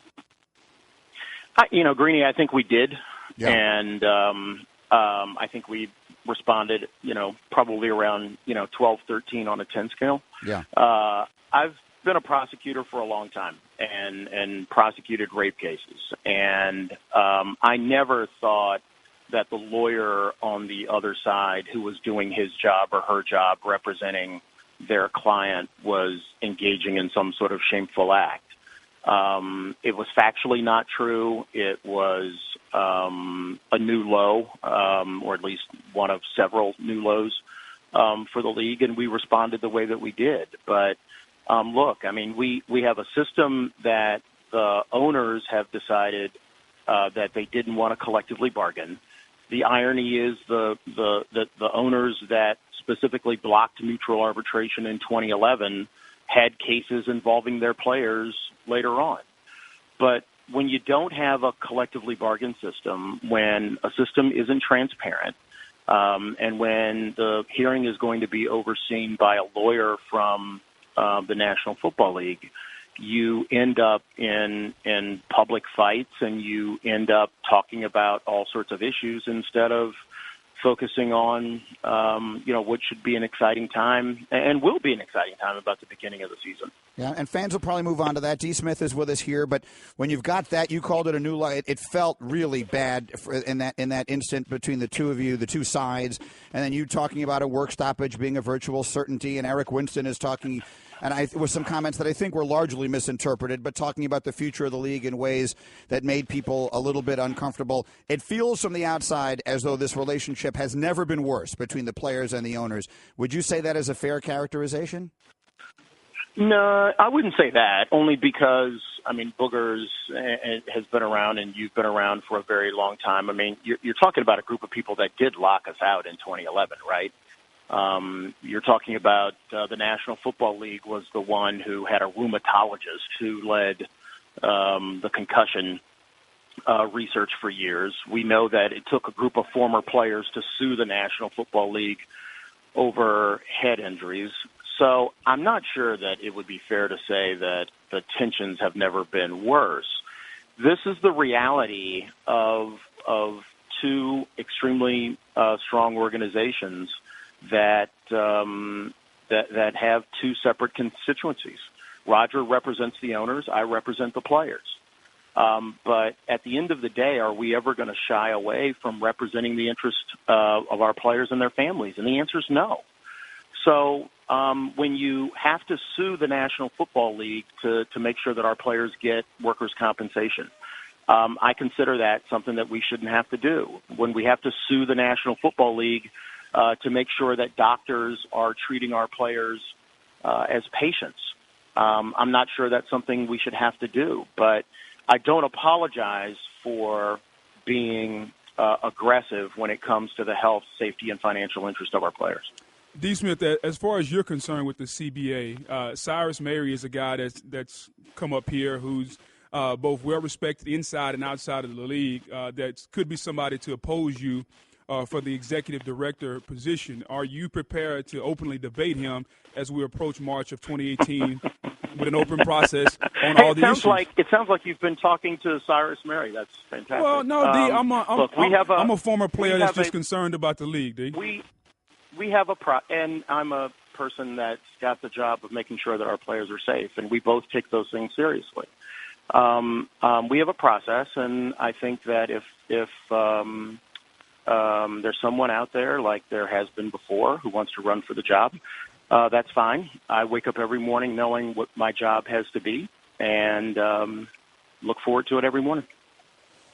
[SPEAKER 12] Greeny, I think we did.
[SPEAKER 2] Yeah.
[SPEAKER 12] And I think we responded, probably around, 12, 13 on a 10 scale.
[SPEAKER 2] Yeah.
[SPEAKER 12] I've been a prosecutor for a long time and prosecuted rape cases. And I never thought that the lawyer on the other side who was doing his job or her job representing their client was engaging in some sort of shameful act. It was factually not true. It was a new low, or at least one of several new lows for the league, and we responded the way that we did. But look, I mean, we have a system that the owners have decided that they didn't want to collectively bargain. The irony is the owners that specifically blocked neutral arbitration in 2011 had cases involving their players later on. But when you don't have a collectively bargained system, when a system isn't transparent, and when the hearing is going to be overseen by a lawyer from the National Football League, you end up in public fights and you end up talking about all sorts of issues instead of focusing on, what should be an exciting time and will be an exciting time about the beginning of the season.
[SPEAKER 2] Yeah, and fans will probably move on to that. D. Smith is with us here, but when you've got that, you called it a new light. It felt really bad in that instant between the two of you, the two sides, and then you talking about a work stoppage being a virtual certainty, and Eric Winston is talking, and with some comments that I think were largely misinterpreted, but talking about the future of the league in ways that made people a little bit uncomfortable. It feels from the outside as though this relationship has never been worse between the players and the owners. Would you say that is a fair characterization?
[SPEAKER 12] No, I wouldn't say that, only because, Boogers has been around and you've been around for a very long time. You're talking about a group of people that did lock us out in 2011, right? You're talking about the National Football League was the one who had a rheumatologist who led the concussion research for years. We know that it took a group of former players to sue the National Football League over head injuries. So I'm not sure that it would be fair to say that the tensions have never been worse. This is the reality of two extremely strong organizations that have two separate constituencies. Roger represents the owners. I represent the players. But at the end of the day, are we ever going to shy away from representing the interest of our players and their families? And the answer is no. So when you have to sue the National Football League to make sure that our players get workers' compensation, I consider that something that we shouldn't have to do. When we have to sue the National Football League to make sure that doctors are treating our players as patients, I'm not sure that's something we should have to do. But I don't apologize for being aggressive when it comes to the health, safety, and financial interest of our players.
[SPEAKER 3] D. Smith, as far as you're concerned with the CBA, Cyrus Mary is a guy that's come up here who's both well-respected inside and outside of the league that could be somebody to oppose you for the executive director position. Are you prepared to openly debate him as we approach March of 2018 with an open process on all the issues?
[SPEAKER 12] It sounds like you've been talking to Cyrus Mary. That's fantastic.
[SPEAKER 3] Well, no, D, I'm a former player that's just concerned about the league, D.
[SPEAKER 12] We have and I'm a person that's got the job of making sure that our players are safe, and we both take those things seriously. We have a process, and I think that if there's someone out there like there has been before who wants to run for the job, that's fine. I wake up every morning knowing what my job has to be, and look forward to it every morning.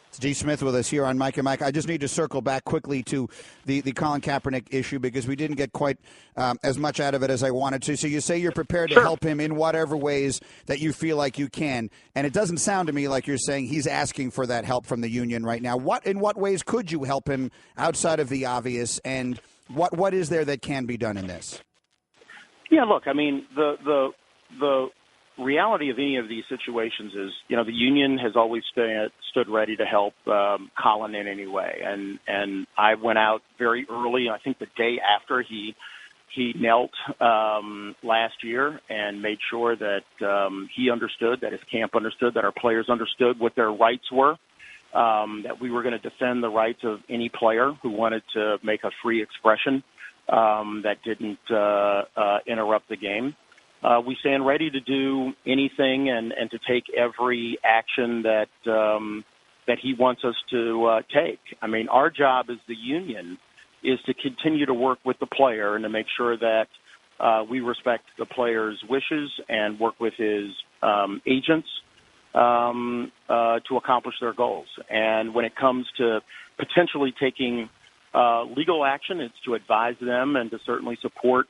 [SPEAKER 2] It's D. Smith with us here on Mike and Mike. I just need to circle back quickly to the Colin Kaepernick issue because we didn't get quite as much out of it as I wanted to. So you say you're prepared to help him in whatever ways that you feel like you can. And it doesn't sound to me like you're saying he's asking for that help from the union right now. In what ways could you help him outside of the obvious? And what is there that can be done in this?
[SPEAKER 12] Yeah, look, I mean, the reality of any of these situations is, the union has always stood ready to help Colin in any way. And I went out very early, I think the day after he knelt last year, and made sure that he understood, that his camp understood, that our players understood what their rights were, that we were going to defend the rights of any player who wanted to make a free expression that didn't interrupt the game. We stand ready to do anything and to take every action that he wants us to take. I mean, our job as the union is to continue to work with the player and to make sure that we respect the player's wishes and work with his agents to accomplish their goals. And when it comes to potentially taking legal action, it's to advise them and to certainly support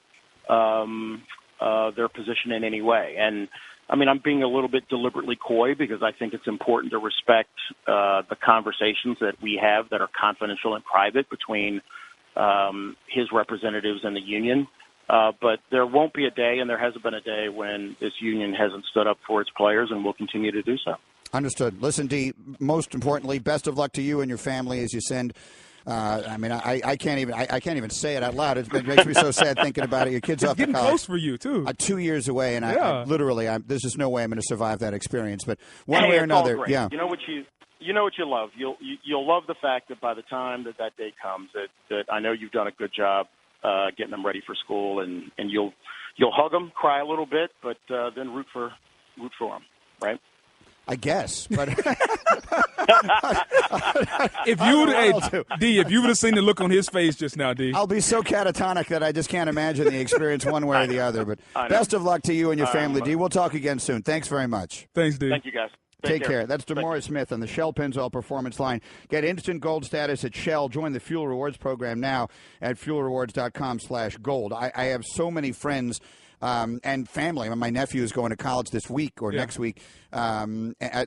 [SPEAKER 12] their position in any way. And, I mean, I'm being a little bit deliberately coy because I think it's important to respect the conversations that we have that are confidential and private between his representatives and the union. But there won't be a day, and there hasn't been a day, when this union hasn't stood up for its players, and will continue to do so.
[SPEAKER 2] Understood. Listen, D, most importantly, best of luck to you and your family as you send I can't even say it out loud. It makes me so sad thinking about it. Your kid's off to college.
[SPEAKER 3] Getting close for you too.
[SPEAKER 2] 2 years away, and I literally, there's just no way I'm going to survive that experience. But one way or another, yeah.
[SPEAKER 12] You know what you love. You'll love the fact that by the time that day comes, that I know you've done a good job getting them ready for school, and you'll hug them, cry a little bit, but then root for them, right?
[SPEAKER 2] I guess, but
[SPEAKER 3] if you would have seen the look on his face just now, D,
[SPEAKER 2] I'll be so catatonic that I just can't imagine the experience one way or the other. But best of luck to you and your family, D. We'll talk again soon. Thanks very much.
[SPEAKER 3] Thanks, D.
[SPEAKER 12] Thank you, guys.
[SPEAKER 2] Take care. That's DeMaurice Smith on the Shell Pennzoil Performance Line. Get instant gold status at Shell. Join the Fuel Rewards program now at fuelrewards.com/gold. I have so many friends and family. My nephew is going to college this week or next week. I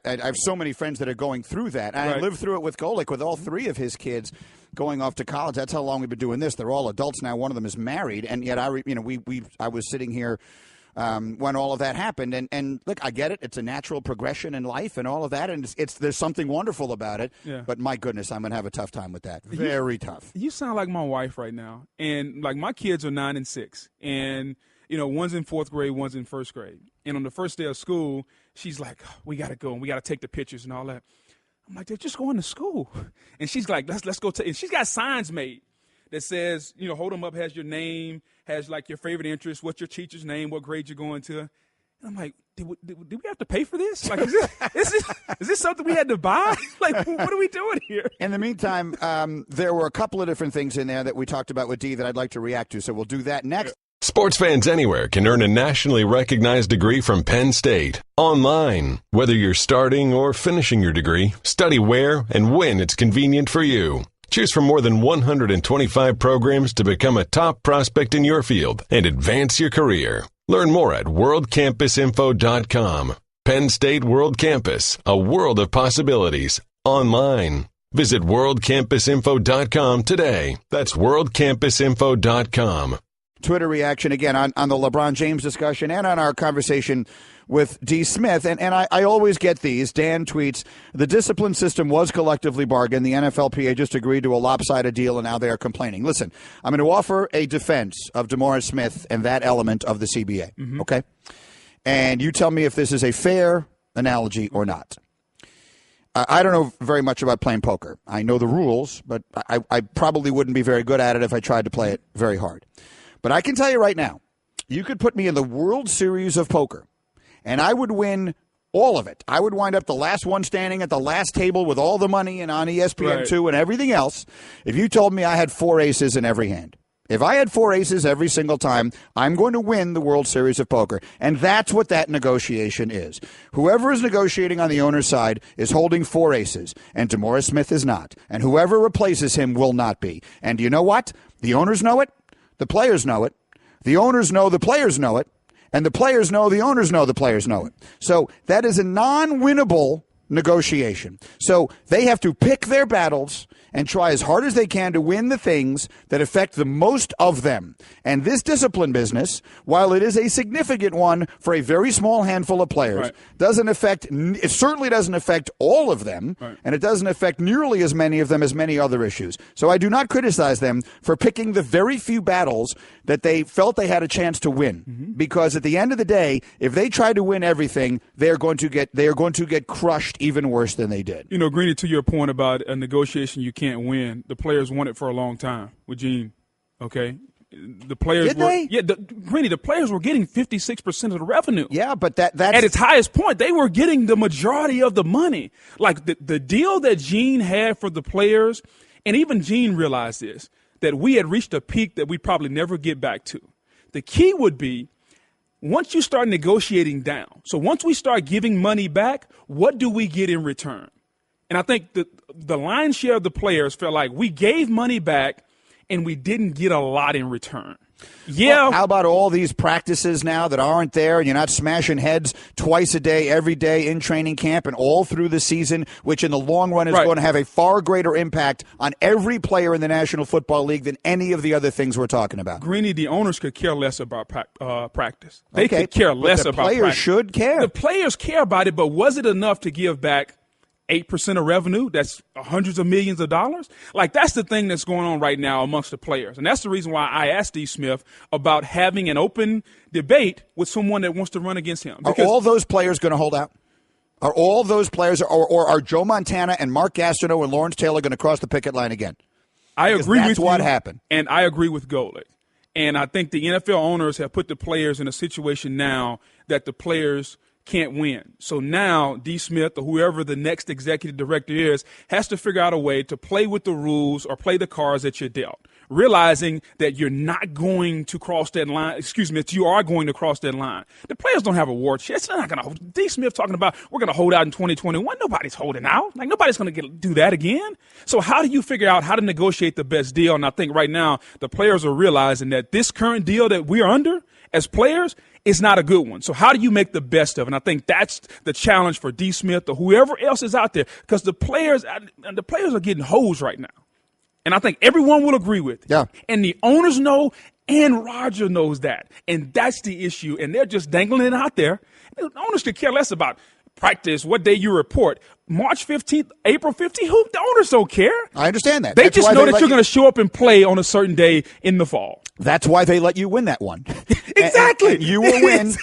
[SPEAKER 2] have so many friends that are going through that. And I lived through it with Golick, with all three of his kids going off to college. That's how long we've been doing this. They're all adults now. One of them is married, and yet I was sitting here when all of that happened. And look, I get it. It's a natural progression in life and all of that, and there's something wonderful about it. Yeah. But my goodness, I'm going to have a tough time with that. Very tough.
[SPEAKER 3] You sound like my wife right now, and like my kids are 9 and 6, and one's in 4th grade, one's in 1st grade. And on the first day of school, she's like, we got to go, and we got to take the pictures and all that. I'm like, they're just going to school. And she's like, let's go. And she's got signs made that says, hold them up, has your name, has like your favorite interest, what's your teacher's name, what grade you're going to. And I'm like, did we have to pay for this? Like, is this something we had to buy? Like, what are we doing here?
[SPEAKER 2] In the meantime, there were a couple of different things in there that we talked about with Dee that I'd like to react to. So we'll do that next.
[SPEAKER 1] Sports fans anywhere can earn a nationally recognized degree from Penn State online. Whether you're starting or finishing your degree, study where and when it's convenient for you. Choose from more than 125 programs to become a top prospect in your field and advance your career. Learn more at worldcampusinfo.com. Penn State World Campus, a world of possibilities. Online. Visit worldcampusinfo.com today. That's worldcampusinfo.com.
[SPEAKER 2] Twitter reaction, again, on the LeBron James discussion and on our conversation with D. Smith. And I always get these. Dan tweets, the discipline system was collectively bargained. The NFLPA just agreed to a lopsided deal, and now they are complaining. Listen, I'm going to offer a defense of DeMaurice Smith and that element of the CBA, okay? And you tell me if this is a fair analogy or not. I don't know very much about playing poker. I know the rules, but I probably wouldn't be very good at it if I tried to play it very hard. But I can tell you right now, you could put me in the World Series of Poker, and I would win all of it. I would wind up the last one standing at the last table with all the money and on ESPN2 and everything else if you told me I had 4 aces in every hand. If I had 4 aces every single time, I'm going to win the World Series of Poker. And that's what that negotiation is. Whoever is negotiating on the owner's side is holding 4 aces, and DeMaurice Smith is not. And whoever replaces him will not be. And you know what? The owners know it. The players know it. The owners know the players know it. And the players know the owners know the players know it. So that is a non-winnable negotiation. So they have to pick their battles and try as hard as they can to win the things that affect the most of them. And this discipline business, while it is a significant one for a very small handful of players, it certainly doesn't affect all of them, and it doesn't affect nearly as many of them as many other issues. So I do not criticize them for picking the very few battles that they felt they had a chance to win. Because at the end of the day, if they try to win everything, they are going to get crushed even worse than they did.
[SPEAKER 3] You know, Greeny, to your point about a negotiation you can't win, the players won it for a long time with Gene, okay? The players Greeny, the players were getting 56% of the revenue.
[SPEAKER 2] Yeah, but that's
[SPEAKER 3] at its highest point, they were getting the majority of the money. Like the deal that Gene had for the players, and even Gene realized this, that we had reached a peak that we probably never get back to. The key would be once you start negotiating down. So once we start giving money back, what do we get in return? And I think the lion's share of the players felt like we gave money back and we didn't get a lot in return. Yeah.
[SPEAKER 2] Well, how about all these practices now that aren't there, and you're not smashing heads twice a day, every day in training camp and all through the season, which in the long run is going to have a far greater impact on every player in the National Football League than any of the other things we're talking about.
[SPEAKER 3] Greeny, the owners could care less about practice. They could care less about practice.
[SPEAKER 2] The players should care.
[SPEAKER 3] The players care about it, but was it enough to give back 8% of revenue? That's hundreds of millions of dollars. Like, that's the thing that's going on right now amongst the players. And that's the reason why I asked D. Smith about having an open debate with someone that wants to run against him.
[SPEAKER 2] Are all those players going to hold out? Are all those players, or are Joe Montana and Mark Gastineau and Lawrence Taylor going to cross the picket line again?
[SPEAKER 3] I agree with you.
[SPEAKER 2] That's what happened.
[SPEAKER 3] And I agree with Golick. And I think the NFL owners have put the players in a situation now that the players can't win. So now D. Smith or whoever the next executive director is has to figure out a way to play with the rules or play the cards that you're dealt, realizing that you're not going to cross that line. Excuse me, that you are going to cross that line. The players don't have a war chest. They're not going to. D. Smith talking about we're going to hold out in 2021. Nobody's holding out. Like, nobody's going to do that again. So how do you figure out how to negotiate the best deal? And I think right now the players are realizing that this current deal that we're under as players is not a good one. So how do you make the best of it? And I think that's the challenge for D. Smith or whoever else is out there, because the players are getting hosed right now. And I think everyone will agree with it.
[SPEAKER 2] Yeah.
[SPEAKER 3] And the owners know, and Roger knows that. And that's the issue. And they're just dangling it out there. The owners could care less about practice, what day you report. March 15th, April 15th, the owners don't care.
[SPEAKER 2] I understand that.
[SPEAKER 3] They just know that you're going to show up and play on a certain day in the fall.
[SPEAKER 2] That's why they let you win that one.
[SPEAKER 3] Exactly.
[SPEAKER 2] And you will win.